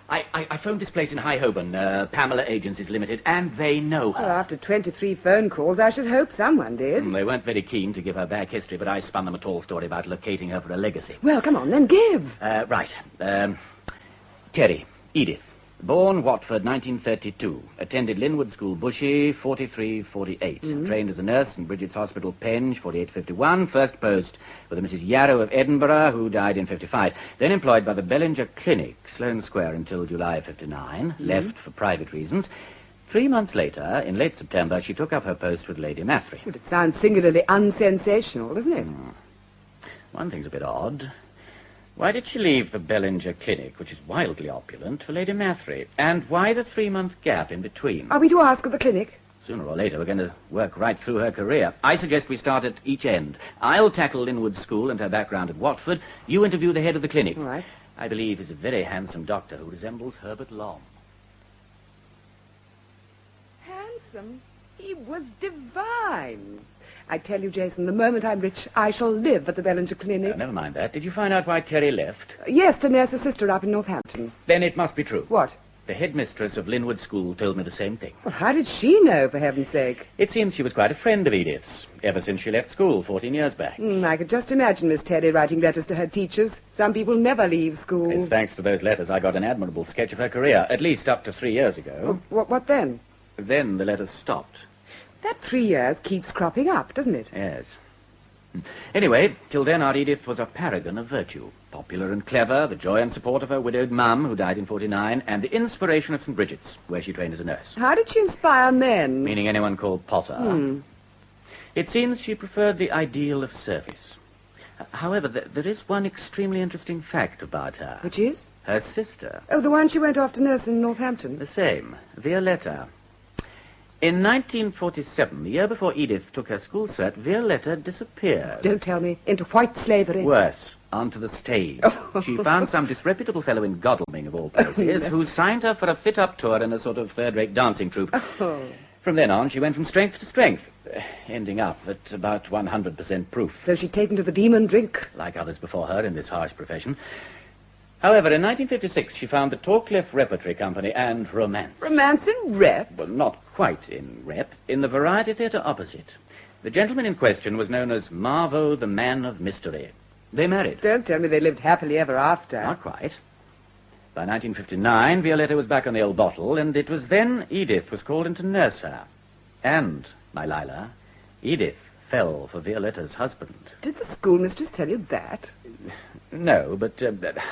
I phoned this place in High Holborn, Pamela Agencies Limited, and they know her. Well, after 23 phone calls, I should hope someone did. They weren't very keen to give her back history, but I spun them a tall story about locating her for a legacy. Well, come on, then give. Right. Terry, Edith. Born Watford, 1932. Attended Linwood School, Bushy, 43-48. Trained as a nurse in Bridget's Hospital, Penge, 48-51. First post with a Mrs. Yarrow of Edinburgh, who died in 55. Then employed by the Bellinger Clinic, Sloane Square, until July 59. Left for private reasons. 3 months later, in late September, she took up her post with Lady Mathry. But it sounds singularly unsensational, doesn't it? One thing's a bit odd. Why did she leave the Bellinger Clinic, which is wildly opulent, for Lady Mathry? And why the 3-month gap in between? Are we to ask at the clinic? Sooner or later, we're going to work right through her career. I suggest we start at each end. I'll tackle Linwood School and her background at Watford. You interview the head of the clinic. All right. I believe he's a very handsome doctor who resembles Herbert Lom. Handsome? He was divine. I tell you, Jason, the moment I'm rich, I shall live at the Bellinger Clinic. Never mind that. Did you find out why Terry left? Yes, to nurse a sister up in Northampton. Then it must be true. What? The headmistress of Linwood School told me the same thing. Well, how did she know, for heaven's sake? It seems she was quite a friend of Edith's, ever since she left school 14 years back. I could just imagine Miss Terry writing letters to her teachers. Some people never leave school. It's thanks to those letters I got an admirable sketch of her career, at least up to 3 years ago. What then? Then the letters stopped. That 3 years keeps cropping up, doesn't it? Yes. Anyway, till then our Edith was a paragon of virtue. Popular and clever, the joy and support of her widowed mum, who died in 49, and the inspiration of St. Bridget's, where she trained as a nurse. How did she inspire men? Meaning anyone called Potter. It seems she preferred the ideal of service. However, there is one extremely interesting fact about her. Which is? Her sister. Oh, the one she went off to nurse in Northampton? The same. Violetta. In 1947, the year before Edith took her school cert, Violetta disappeared. Don't tell me. Into white slavery. Worse, onto the stage. She found some disreputable fellow in Godalming, of all places, who signed her for a fit-up tour in a sort of third-rate dancing troupe. From then on, she went from strength to strength, ending up at about 100% proof. So she'd taken to the demon drink. Like others before her in this harsh profession. However, in 1956, she found the Torcliffe Repertory Company and romance. Romance in rep? Well, not quite in rep. In the Variety Theatre opposite. The gentleman in question was known as Marvo, the Man of Mystery. They married. Don't tell me they lived happily ever after. Not quite. By 1959, Violetta was back on the old bottle, and it was then Edith was called in to nurse her. And, my Lila, Edith fell for Violetta's husband. Did the schoolmistress tell you that? No, but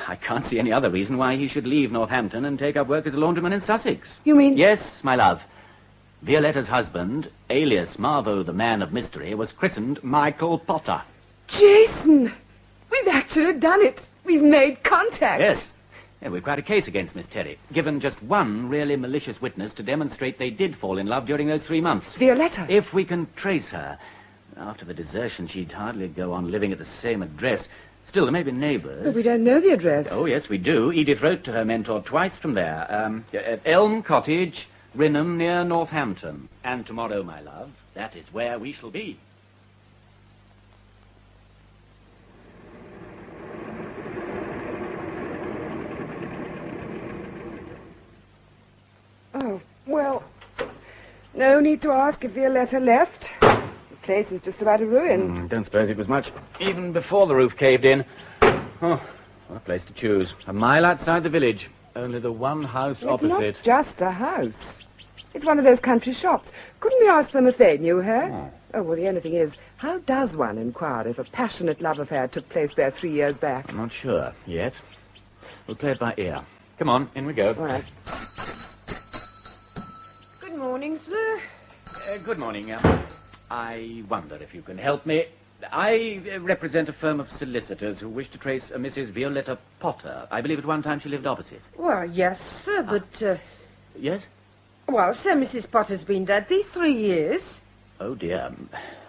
I can't see any other reason why he should leave Northampton and take up work as a laundryman in Sussex. You mean? Yes, my love. Violetta's husband, alias Marvo, the Man of Mystery, was christened Michael Potter. Jason! We've actually done it. We've made contact. Yes. And we've quite a case against Miss Terry, given just one really malicious witness to demonstrate they did fall in love during those 3 months. Violetta? If we can trace her. After the desertion, she'd hardly go on living at the same address. Still, there may be neighbours. But we don't know the address. Oh, yes, we do. Edith wrote to her mentor twice from there. At Elm Cottage, Rinham, near Northampton. And tomorrow, my love, that is where we shall be. Oh, well, no need to ask if Violetta left. The place is just about a ruin. Don't suppose it was much, even before the roof caved in. Oh, what a place to choose. A mile outside the village. Only the one house opposite. It's not just a house. It's one of those country shops. Couldn't we ask them if they knew her? Oh, well, the only thing is, how does one inquire if a passionate love affair took place there 3 years back? I'm not sure yet. We'll play it by ear. Come on, in we go. All right. Good morning, sir. Good morning. I wonder if you can help me. I represent a firm of solicitors who wish to trace a Mrs. Violetta Potter. I believe at one time she lived opposite. Well, yes, sir, but... Yes? Well, sir, Mrs. Potter's been dead these 3 years. Oh, dear.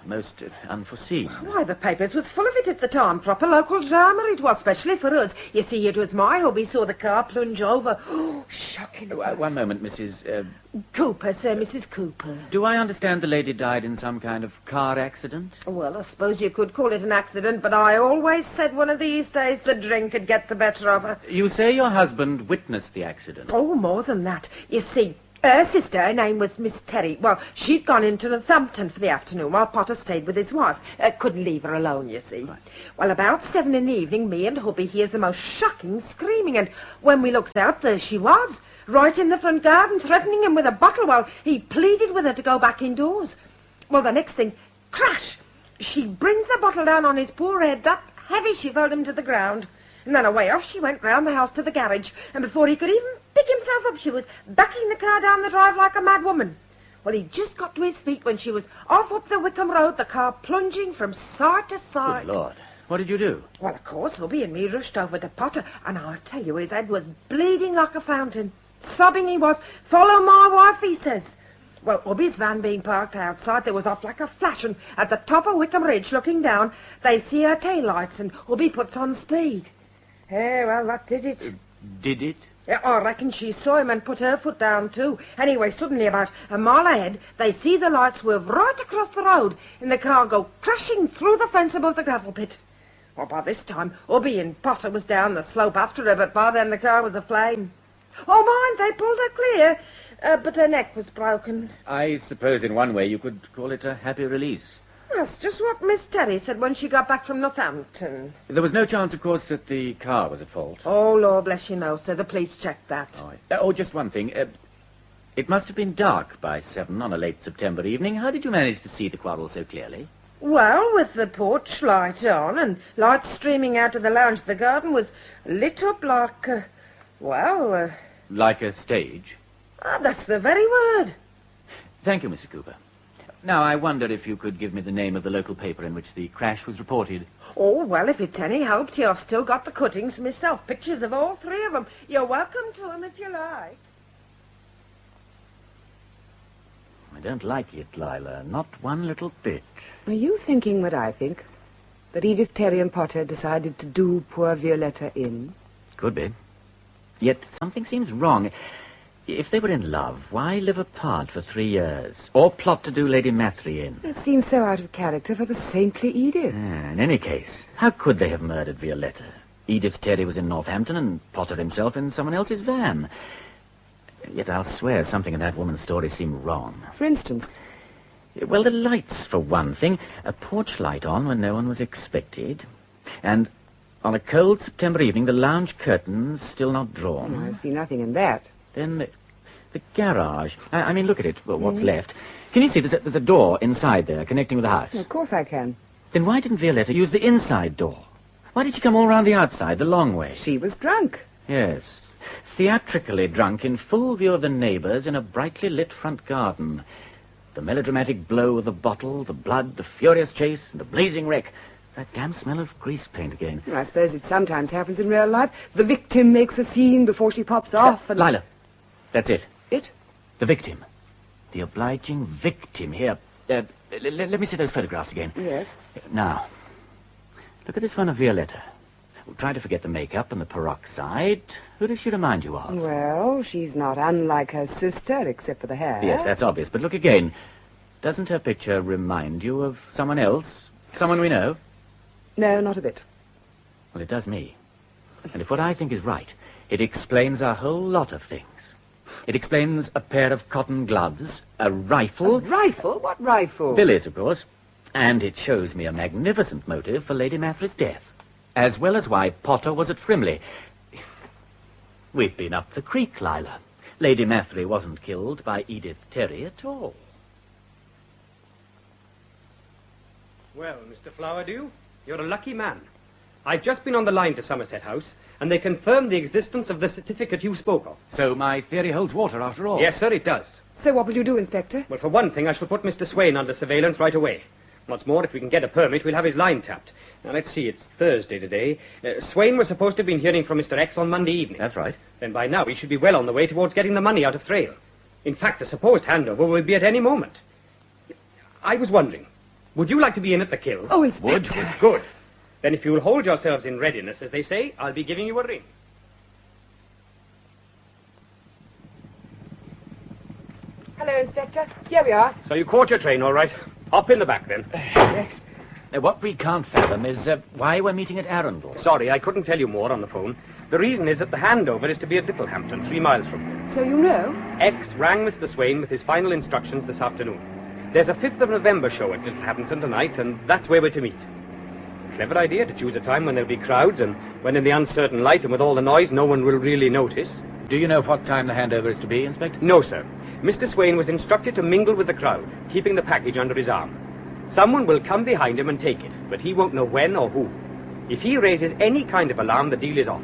Most unforeseen. Why, the papers was full of it at the time. Proper local drama it was, especially for us. You see, it was my hubby saw the car plunge over. Oh, shocking. One moment, Mrs. Cooper, sir, Mrs. Cooper. Do I understand the lady died in some kind of car accident? Well, I suppose you could call it an accident, but I always said one of these days the drink would get the better of her. You say your husband witnessed the accident? Oh, more than that. You see, her sister, her name was Miss Terry. Well, she'd gone into Northampton for the afternoon while Potter stayed with his wife. Couldn't leave her alone, you see. Right. Well, about 7 in the evening, me and hubby hears the most shocking screaming, and when we looks out, there she was, right in the front garden, threatening him with a bottle while he pleaded with her to go back indoors. Well, the next thing, crash! She brings the bottle down on his poor head, that heavy she fell him to the ground. And then away off she went round the house to the garage, and before he could even pick himself up, she was backing the car down the drive like a mad woman. Well, he just got to his feet when she was off up the Wickham Road, the car plunging from side to side. Good Lord. What did you do? Well, of course, hubby and me rushed over to Potter, and I tell you, his head was bleeding like a fountain. Sobbing he was. Follow my wife, he says. Well, hubby's van being parked outside, they was off like a flash, and at the top of Wickham Ridge, looking down, they see her taillights, and hubby puts on speed. Well, that did it. Did it? Yeah, I reckon she saw him and put her foot down, too. Anyway, suddenly, about a mile ahead, they see the lights swerve right across the road, and the car go crashing through the fence above the gravel pit. Well, by this time, hubby and Potter was down the slope after her, but by then the car was aflame. Oh, mind, they pulled her clear, but her neck was broken. I suppose in one way you could call it a happy release. That's just what Miss Terry said when she got back from Northampton. There was no chance, of course, that the car was at fault. Oh, Lord bless you, no, sir. The police checked that. Just one thing. It must have been dark by 7 on a late September evening. How did you manage to see the quarrel so clearly? Well, with the porch light on and light streaming out of the lounge, the garden was lit up like, like a stage? That's the very word. Thank you, Mr. Cooper. Now, I wonder if you could give me the name of the local paper in which the crash was reported. Oh, well, if it's any help to you, I've still got the cuttings myself. Pictures of all 3 of them. You're welcome to them if you like. I don't like it, Lila. Not one little bit. Are you thinking what I think? That Edith Terry and Potter decided to do poor Violetta in? Could be. Yet something seems wrong. If they were in love, why live apart for 3 years? Or plot to do Lady Mathry in? It seems so out of character for the saintly Edith. In any case, how could they have murdered Violetta? Edith Terry was in Northampton and Potter himself in someone else's van. Yet I'll swear something in that woman's story seemed wrong. For instance? Well, the lights, for one thing. A porch light on when no one was expected. And on a cold September evening, the lounge curtains still not drawn. I see nothing in that. Then the garage. I mean, look at it. Well, what's left? Can you see there's a door inside there connecting with the house? Of course I can. Then why didn't Violetta use the inside door? Why did she come all round the outside, the long way? She was drunk. Yes. Theatrically drunk in full view of the neighbours in a brightly lit front garden. The melodramatic blow of the bottle, the blood, the furious chase, and the blazing wreck. That damn smell of grease paint again. Well, I suppose it sometimes happens in real life. The victim makes a scene before she pops off and... Lila. That's it. It? The victim. The obliging victim. Here. Let me see those photographs again. Yes. Now, look at this one of Violetta. We'll try to forget the makeup and the peroxide. Who does she remind you of? Well, she's not unlike her sister, except for the hair. Yes, that's obvious. But look again. Doesn't her picture remind you of someone else? Someone we know? No, not a bit. Well, it does me. And if what I think is right, it explains a whole lot of things. It explains a pair of cotton gloves, a rifle... A rifle? What rifle? Billy's, of course. And it shows me a magnificent motive for Lady Mathry's death, as well as why Potter was at Frimley. We've been up the creek, Lila. Lady Mathery wasn't killed by Edith Terry at all. Well, Mr. Flowerdew, you're a lucky man. I've just been on the line to Somerset House, and they confirmed the existence of the certificate you spoke of. So my theory holds water after all? Yes, sir, it does. So what will you do, Inspector? Well, for one thing, I shall put Mr. Swain under surveillance right away. What's more, if we can get a permit, we'll have his line tapped. Now, let's see, it's Thursday today. Swain was supposed to have been hearing from Mr. X on Monday evening. That's right. Then by now, he should be well on the way towards getting the money out of Thrale. In fact, the supposed handover will be at any moment. I was wondering, would you like to be in at the kill? Oh, Inspector. Would? Good. Then if you'll hold yourselves in readiness, as they say, I'll be giving you a ring. Hello, Inspector. Here we are. So you caught your train, all right. Hop in the back, then. Yes. What we can't fathom is why we're meeting at Arundel. Sorry, I couldn't tell you more on the phone. The reason is that the handover is to be at Littlehampton, 3 miles from here. So you know? X rang Mr. Swain with his final instructions this afternoon. There's a 5th of November show at Littlehampton tonight, and that's where we're to meet. Clever idea to choose a time when there'll be crowds and when in the uncertain light and with all the noise no one will really notice. Do you know what time the handover is to be, Inspector? No, sir. Mr. Swain was instructed to mingle with the crowd, keeping the package under his arm. Someone will come behind him and take it, but he won't know when or who. If he raises any kind of alarm, the deal is off.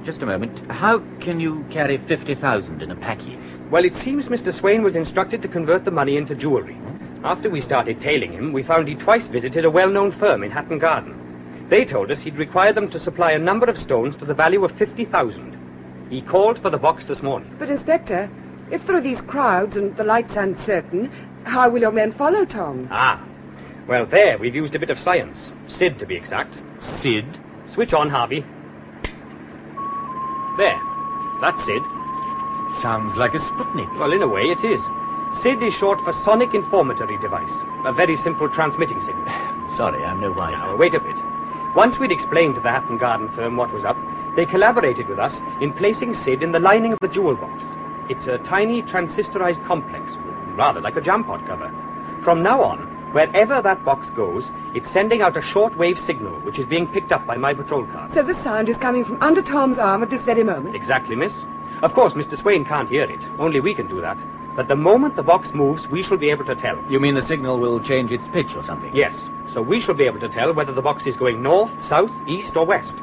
Just a moment. How can you carry 50,000 in a package? Well, it seems Mr. Swain was instructed to convert the money into jewellery. After we started tailing him, we found he twice visited a well-known firm in Hatton Garden. They told us he'd require them to supply a number of stones to the value of 50,000. He called for the box this morning. But, Inspector, if there are these crowds and the light's uncertain, how will your men follow Tom? Ah. Well, there, we've used a bit of science. Sid, to be exact. Sid? Switch on, Harvey. There. That's Sid. Sounds like a Sputnik. Well, in a way, it is. Sid is short for Sonic Informatory Device. A very simple transmitting signal. Sorry, I'm no wiser. Now, wait a bit. Once we'd explained to the Hatton Garden firm what was up, they collaborated with us in placing Sid in the lining of the jewel box. It's a tiny transistorized complex, rather like a jam pot cover. From now on, wherever that box goes, it's sending out a short-wave signal, which is being picked up by my patrol cars. So the sound is coming from under Tom's arm at this very moment? Exactly, miss. Of course, Mr. Swain can't hear it. Only we can do that. But the moment the box moves, we shall be able to tell. You mean the signal will change its pitch or something? Yes. So we shall be able to tell whether the box is going north, south, east, or west.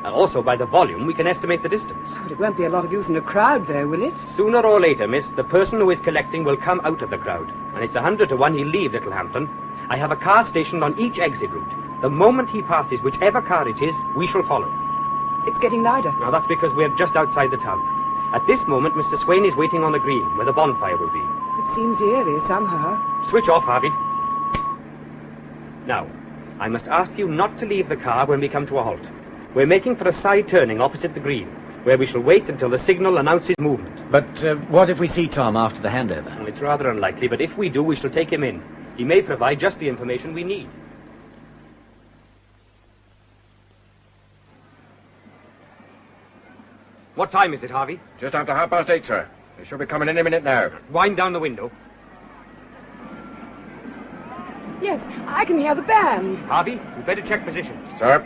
And also, by the volume, we can estimate the distance. But it won't be a lot of use in a crowd, though, will it? Sooner or later, miss, the person who is collecting will come out of the crowd. And it's 100 to 1 he'll leave Littlehampton. I have a car stationed on each exit route. The moment he passes whichever car it is, we shall follow. It's getting louder. Now, that's because we're just outside the town. At this moment, Mr. Swain is waiting on the green, where the bonfire will be. It seems eerie, somehow. Switch off, Harvey. Now, I must ask you not to leave the car when we come to a halt. We're making for a side turning opposite the green, where we shall wait until the signal announces movement. But what if we see Tom after the handover? Well, it's rather unlikely, but if we do, we shall take him in. He may provide just the information we need. What time is it, Harvey? Just after 8:30, sir. They should be coming any minute now. Wind down the window. Yes, I can hear the band. Harvey, you better check positions. Sir.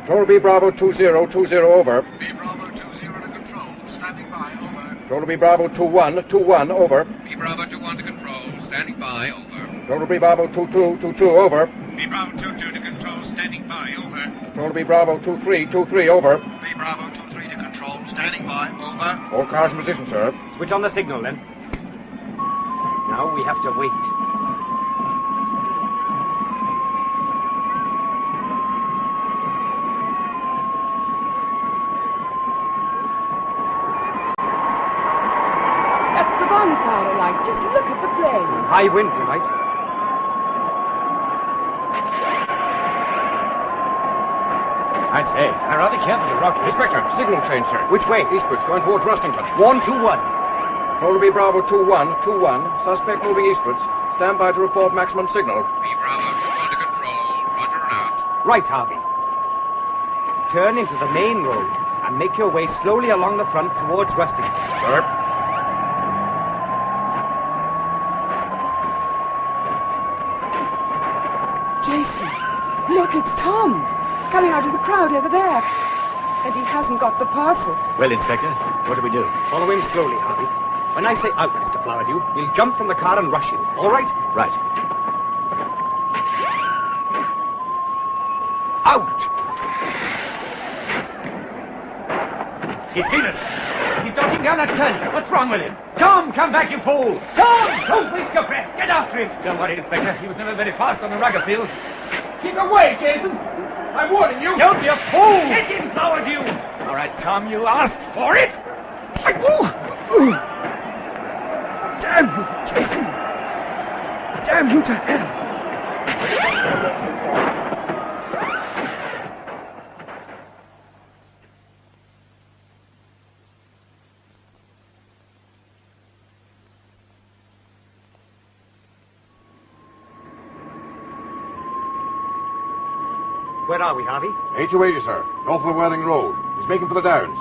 Control B Bravo 2020 over. B Bravo 20 to control. Standing by, over. Control B Bravo 21 over. B Bravo 21 to control. Standing by, over. Control B Bravo 22 over. B Bravo 22 to control. Standing by, over. Control B Bravo 23 over. B Bravo 23 to control. Standing by, over. All cars in position, sir. Switch on the signal, then. Now we have to wait. Bonfire light. Just look at the flame. High wind tonight. I say, I rather carefully, Roger. Inspector, signal change, sir. Which way? Eastwards, going towards Rustington. 121. Control B Bravo 21. Suspect moving eastwards. Stand by to report maximum signal. B Bravo 21 to control. Roger and out. Right, Harvey. Turn into the main road and make your way slowly along the front towards Rustington. Sir. Jason, look, it's Tom. Coming out of the crowd over there. And he hasn't got the parcel. Well, Inspector, What do we do? Follow him slowly, Harvey. When I say out, Mr. Flowerdew, we'll jump from the car and rush him. All right? Right. Out! He's seen us. He's dodging down that turn. What's wrong with him? Tom, come back, you fool! Tom! Don't waste your breath. Get after him. Don't worry, Inspector. He was never very fast on the rugger fields. Keep away, Jason. I'm warning you. Don't be a fool. Get him, Flowerdew. All right, Tom, you asked for it. Damn you, Jason! Damn you to hell! Where are we, Harvey? 880, sir. North of the Worthing Road. He's making for the Downs.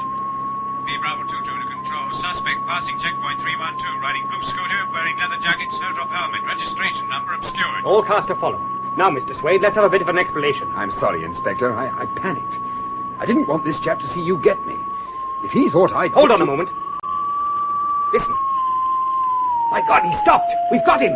B Bravo 22 to control. Suspect passing checkpoint 312. Riding blue scooter, wearing leather jacket, snowdrop helmet. Registration number obscured. All cars to follow. Now, Mr. Swade, let's have a bit of an explanation. I'm sorry, Inspector. I panicked. I didn't want this chap to see you get me. If he thought I'd... Hold on a moment. Listen. My God, he stopped. We've got him.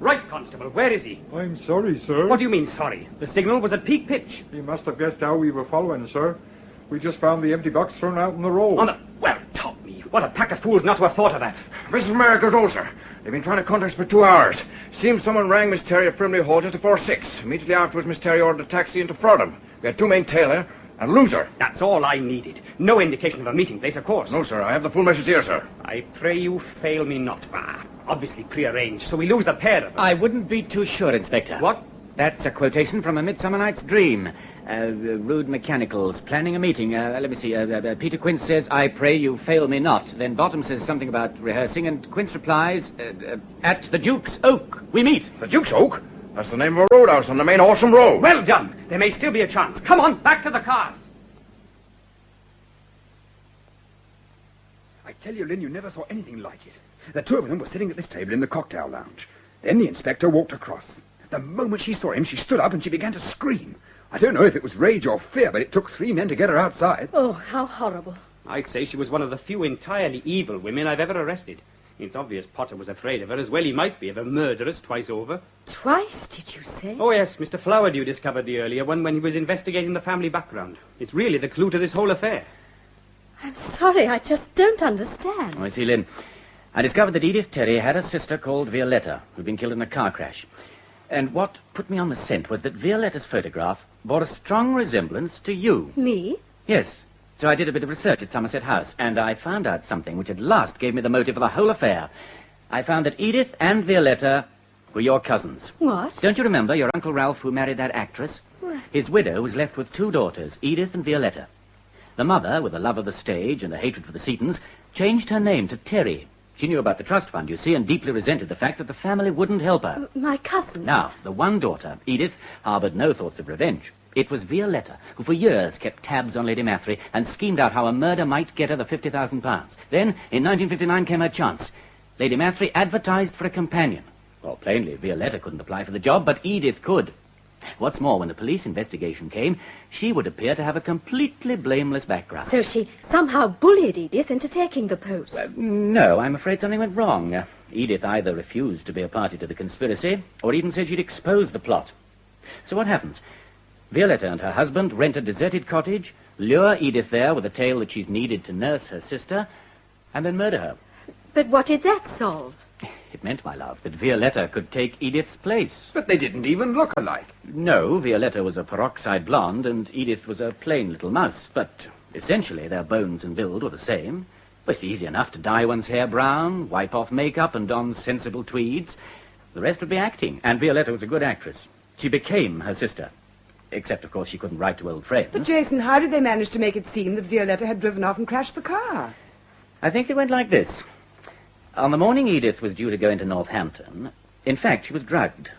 Right, Constable, where is he? I'm sorry, sir. What do you mean, sorry? The signal was at peak pitch. He must have guessed how we were following, sir. We just found the empty box thrown out in the road. Well, top me. What a pack of fools not to have thought of that. Mrs. America's old, sir. They've been trying to contact us for 2 hours. Seems someone rang Miss Terry at Frimley Hall just before 6. Immediately afterwards, Miss Terry ordered a taxi into Frodham. We had 2 men tailor and loser. That's all I needed. No indication of a meeting place, of course. No, sir. I have the full message here, sir. I pray you fail me not. Obviously prearranged, so we lose the pair of them. I wouldn't be too sure, Inspector. What? That's a quotation from A Midsummer Night's Dream. Rude Mechanicals, planning a meeting. Let me see. Peter Quince says, I pray you fail me not. Then Bottom says something about rehearsing, and Quince replies, at the Duke's Oak, we meet. The Duke's Oak? That's the name of a roadhouse on the main Awesome Road. Well done. There may still be a chance. Come on, back to the cars. I tell you, Lynn, you never saw anything like it. The 2 of them were sitting at this table in the cocktail lounge. Then the inspector walked across. The moment she saw him, she stood up and she began to scream. I don't know if it was rage or fear, but it took 3 men to get her outside. Oh, how horrible. I'd say she was one of the few entirely evil women I've ever arrested. It's obvious Potter was afraid of her, as well he might be, of a murderess twice over. Twice, did you say? Oh, yes, Mr. Flowerdew discovered the earlier one when he was investigating the family background. It's really the clue to this whole affair. I'm sorry, I just don't understand. I see, Lynn. I discovered that Edith Terry had a sister called Violetta, who'd been killed in a car crash. And what put me on the scent was that Violetta's photograph bore a strong resemblance to you. Me? Yes. So I did a bit of research at Somerset House, and I found out something which at last gave me the motive for the whole affair. I found that Edith and Violetta were your cousins. What? Don't you remember your Uncle Ralph who married that actress? What? His widow was left with 2 daughters, Edith and Violetta. The mother, with a love of the stage and a hatred for the Seatons, changed her name to Terry. She knew about the trust fund, you see, and deeply resented the fact that the family wouldn't help her. My cousin? Now, the one daughter, Edith, harbored no thoughts of revenge. It was Violetta who for years kept tabs on Lady Mathry and schemed out how a murder might get her the £50,000. Then, in 1959, came her chance. Lady Mathry advertised for a companion. Well, plainly, Violetta couldn't apply for the job, but Edith could. What's more, when the police investigation came, she would appear to have a completely blameless background. So she somehow bullied Edith into taking the post? No, I'm afraid something went wrong. Edith either refused to be a party to the conspiracy, or even said she'd expose the plot. So what happens? Violetta and her husband rent a deserted cottage, lure Edith there with a tale that she's needed to nurse her sister, and then murder her. But what did that solve? It meant, my love, that Violetta could take Edith's place. But they didn't even look alike. No, Violetta was a peroxide blonde, and Edith was a plain little mouse. But essentially, their bones and build were the same. Well, it's easy enough to dye one's hair brown, wipe off makeup, and don sensible tweeds. The rest would be acting, and Violetta was a good actress. She became her sister. Except, of course, she couldn't write to old friends. But, Jason, how did they manage to make it seem that Violetta had driven off and crashed the car? I think it went like this. On the morning Edith was due to go into Northampton, in fact, she was drugged.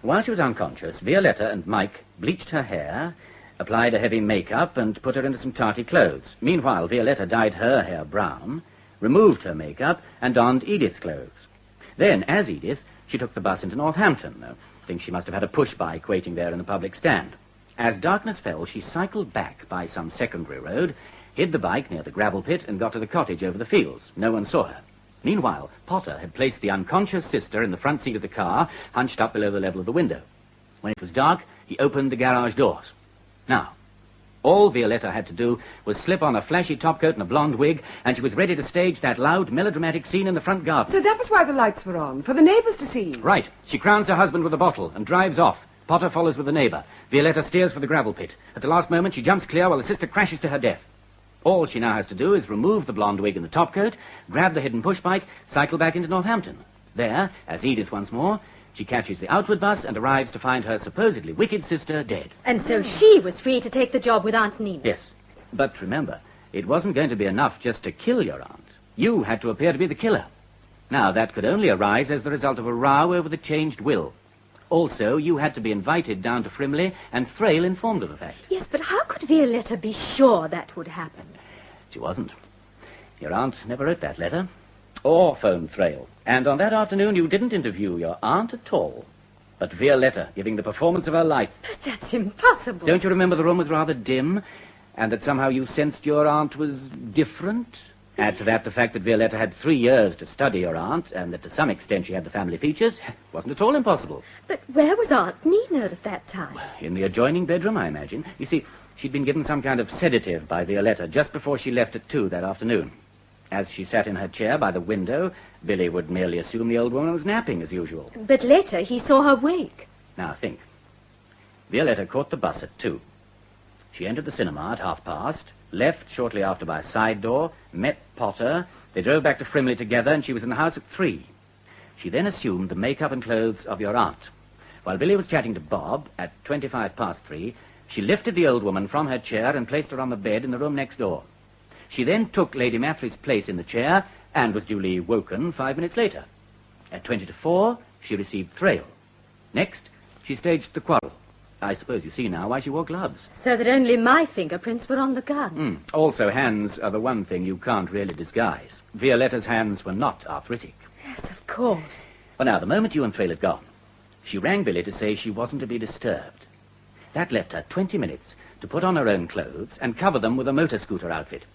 While she was unconscious, Violetta and Mike bleached her hair, applied a heavy makeup, and put her into some tarty clothes. Meanwhile, Violetta dyed her hair brown, removed her makeup, and donned Edith's clothes. Then, as Edith, she took the bus into Northampton. Thinks she must have had a push bike waiting there in the public stand. As darkness fell, she cycled back by some secondary road, hid the bike near the gravel pit, and got to the cottage over the fields. No one saw her. Meanwhile, Potter had placed the unconscious sister in the front seat of the car, hunched up below the level of the window. When it was dark, he opened the garage doors. Now, all Violetta had to do was slip on a flashy topcoat and a blonde wig, and she was ready to stage that loud, melodramatic scene in the front garden. So that was why the lights were on, for the neighbours to see. Right. She crowns her husband with a bottle and drives off. Potter follows with the neighbour. Violetta steers for the gravel pit. At the last moment, she jumps clear while the sister crashes to her death. All she now has to do is remove the blonde wig and the topcoat, grab the hidden pushbike, cycle back into Northampton. There, as Edith once more, she catches the outward bus and arrives to find her supposedly wicked sister dead. And so she was free to take the job with Aunt Nina. Yes. But remember, it wasn't going to be enough just to kill your aunt. You had to appear to be the killer. Now, that could only arise as the result of a row over the changed will. Also, you had to be invited down to Frimley, and Thrale informed of the fact. Yes, but how could Violetta be sure that would happen? She wasn't. Your aunt never wrote that letter, or phoned Thrale. And on that afternoon, you didn't interview your aunt at all. But Violetta, giving the performance of her life. But that's impossible. Don't you remember the room was rather dim, and that somehow you sensed your aunt was different? Add to that the fact that Violetta had 3 years to study your aunt, and that to some extent she had the family features. Wasn't at all impossible. But where was Aunt Nina at that time? In the adjoining bedroom, I imagine. You see, she'd been given some kind of sedative by Violetta just before she left at 2 that afternoon. As she sat in her chair by the window, Billy would merely assume the old woman was napping as usual. But later he saw her wake. Now think. Violetta caught the bus at 2. She entered the cinema at past, left shortly after by a side door, met Potter. They drove back to Frimley together, and she was in the house at 3. She then assumed the makeup and clothes of your aunt. While Billy was chatting to Bob at past 3, she lifted the old woman from her chair and placed her on the bed in the room next door. She then took Lady Mathry's place in the chair and was duly woken 5 minutes later. At 4, she received Thrale. Next, she staged the quarrel. I suppose you see now why she wore gloves. So that only my fingerprints were on the gun. Also, hands are the one thing you can't really disguise. Violetta's hands were not arthritic. Yes, of course. Well, now, the moment you and Thrale had gone, she rang Billy to say she wasn't to be disturbed. That left her 20 minutes to put on her own clothes and cover them with a motor scooter outfit.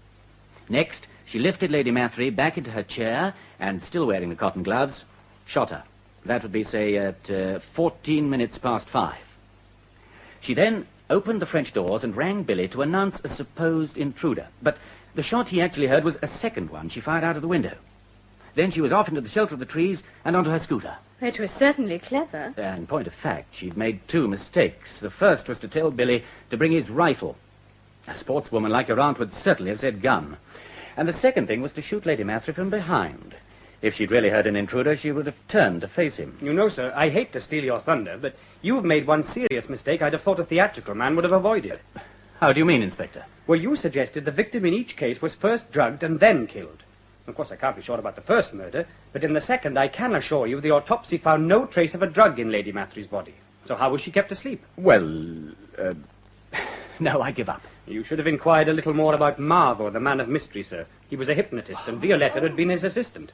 Next, she lifted Lady Mathry back into her chair and, still wearing the cotton gloves, shot her. That would be, say, at 14 past 5. She then opened the French doors and rang Billy to announce a supposed intruder. But the shot he actually heard was a second one she fired out of the window. Then she was off into the shelter of the trees and onto her scooter. It was certainly clever. In point of fact, she'd made 2 mistakes. The first was to tell Billy to bring his rifle. A sportswoman like your aunt would certainly have said gun. And the second thing was to shoot Lady Mathry from behind. If she'd really heard an intruder, she would have turned to face him. You know, sir, I hate to steal your thunder, but you've made one serious mistake I'd have thought a theatrical man would have avoided. How do you mean, Inspector? Well, you suggested the victim in each case was first drugged and then killed. Of course, I can't be sure about the first murder, but in the second, I can assure you the autopsy found no trace of a drug in Lady Mathry's body. So how was she kept asleep? Well, no, I give up. You should have inquired a little more about Marvo, the man of mystery, sir. He was a hypnotist, and Violetta had been his assistant.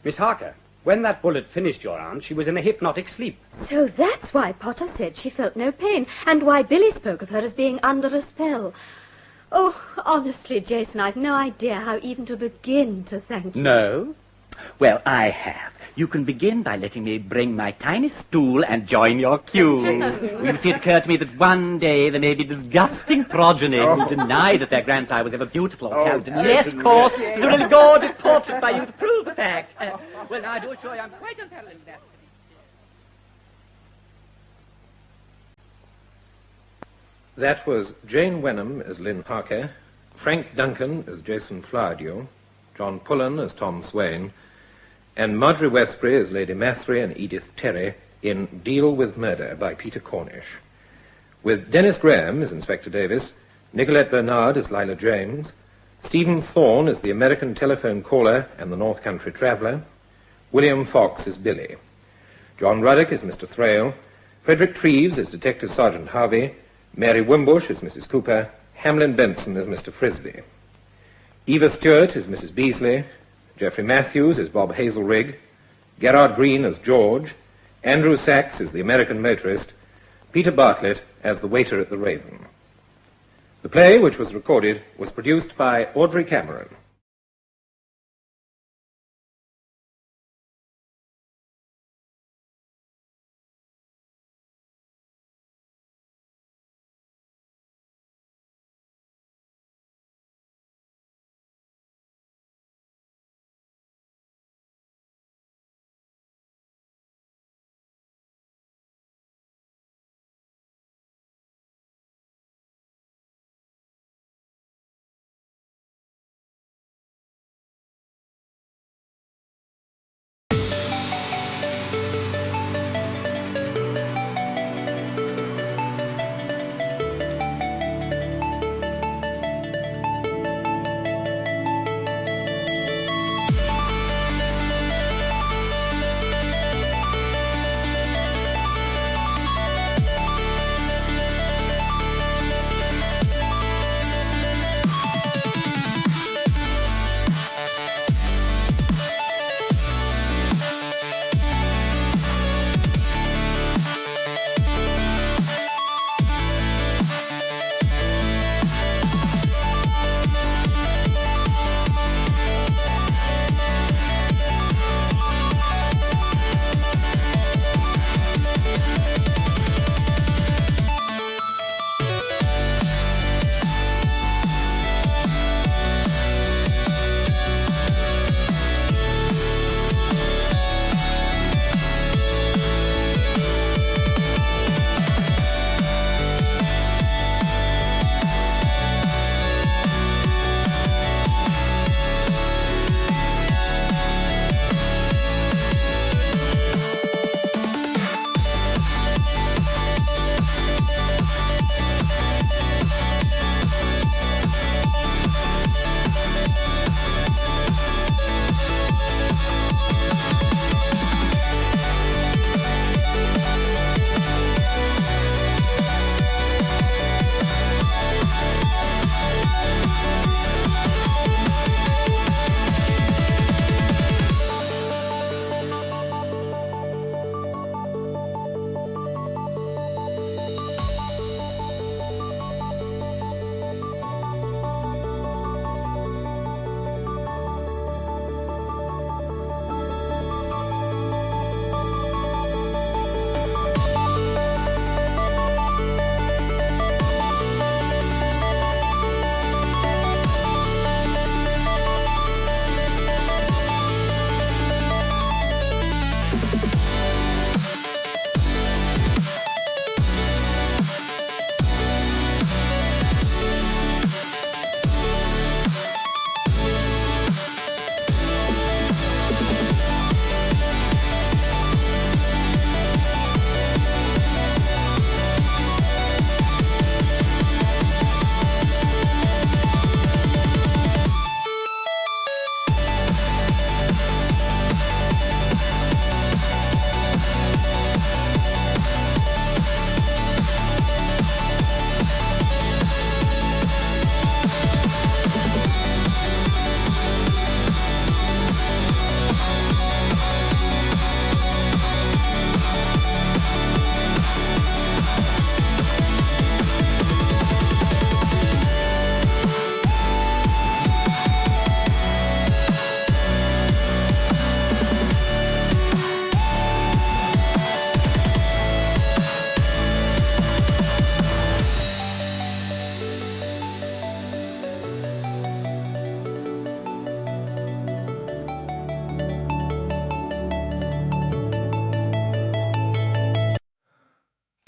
Miss Harker, when that bullet finished your aunt, she was in a hypnotic sleep. So that's why Potter said she felt no pain, and why Billy spoke of her as being under a spell. Oh, honestly, Jason, I've no idea how even to begin to thank you. No? Well, I have. You can begin by letting me bring my tiny stool and join your queue. You see, it occurred to me that one day there may be disgusting progeny who deny that their grandsire was ever beautiful or talented. Yes, of course, there's a really gorgeous portrait by you to prove the fact. Well, now, I do assure you I'm quite unparalleled in that. That was Jane Wenham as Lynn Harker, Frank Duncan as Jason Flowerdew, John Pullen as Tom Swain, and Marjorie Westbury as Lady Mathry and Edith Terry in Deal with Murder by Peter Cornish, with Dennis Graham as Inspector Davis, Nicolette Bernard as Lila James, Stephen Thorne as the American telephone caller and the North Country traveller, William Fox as Billy, John Ruddock as Mr. Thrale, Frederick Treves as Detective Sergeant Harvey, Mary Wimbush as Mrs. Cooper, Hamlin Benson as Mr. Frisbee, Eva Stewart as Mrs. Beasley, Geoffrey Matthews as Bob Hazelrig, Gerard Green as George, Andrew Sachs is the American motorist, Peter Bartlett as the waiter at the Raven. The play, which was recorded, was produced by Audrey Cameron.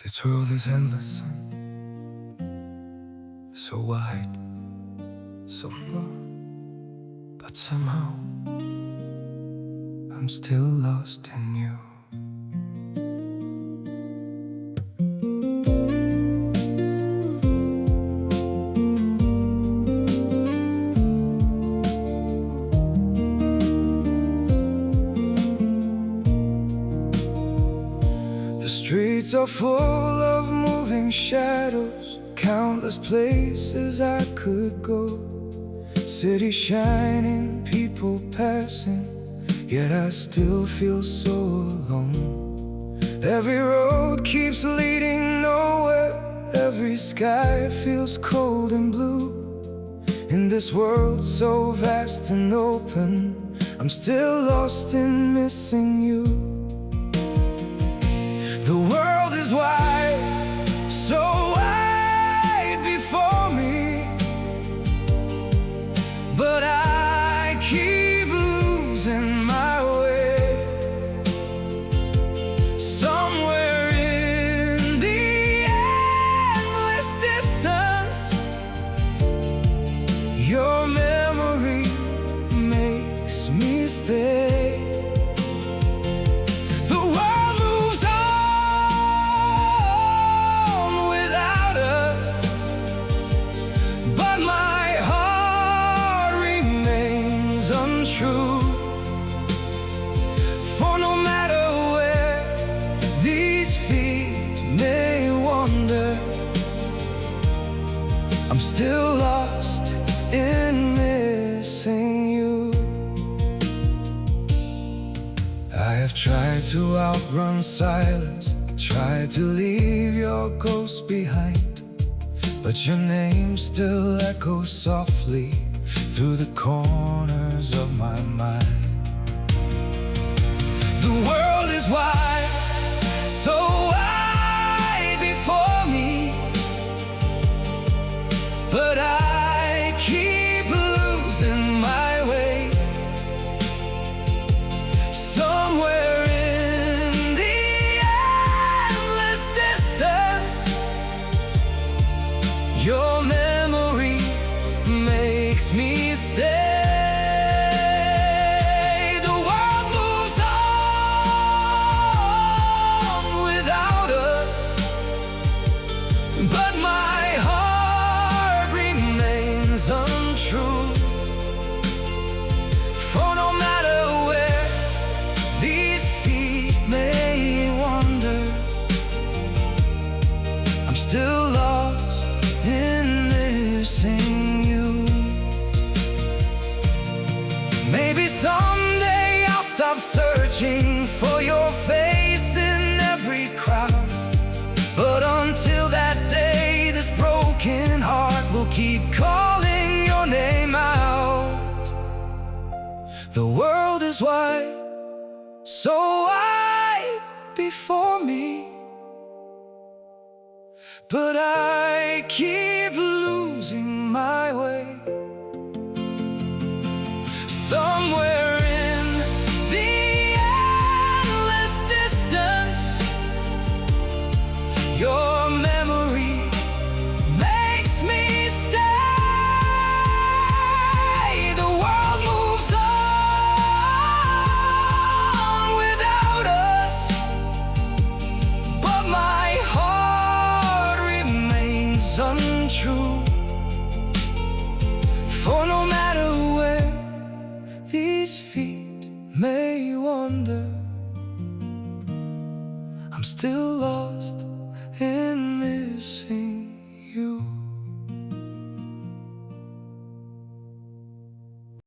This world is endless, so wide, so broad, but somehow I'm still lost in you. The streets are full of moving shadows, countless places I could go. City shining, people passing, yet I still feel so alone. Every road keeps leading nowhere. Every sky feels cold and blue. In this world so vast and open, I'm still lost in missing you. The world is wide, so wide before me, but I keep losing my way. Somewhere in the endless distance, your memory makes me stay. The world moves on without us, but my heart remains untrue. For no matter where these feet may wander, I'm still lost in missing you. I have tried to outrun silence, tried to leave your ghost behind, but your name still echoes softly through the corners of my mind. The world is wide, so wide before me, but I keep losing my way. Somewhere in the endless distance, your memory makes me stay. The world moves on without us, but my heart remains untrue. For no matter where these feet may wander, I'm still lost in missing you. Maybe someday I'll stop searching for your face in every crowd, but until that day, this broken heart will keep calling your name out. The world is wide, so wide before me, but I keep losing my way. Somewhere in the endless distance, your memory makes me stay. The world moves on without us, but my heart remains untrue. For no matter where these feet may wander, I'm still lost in missing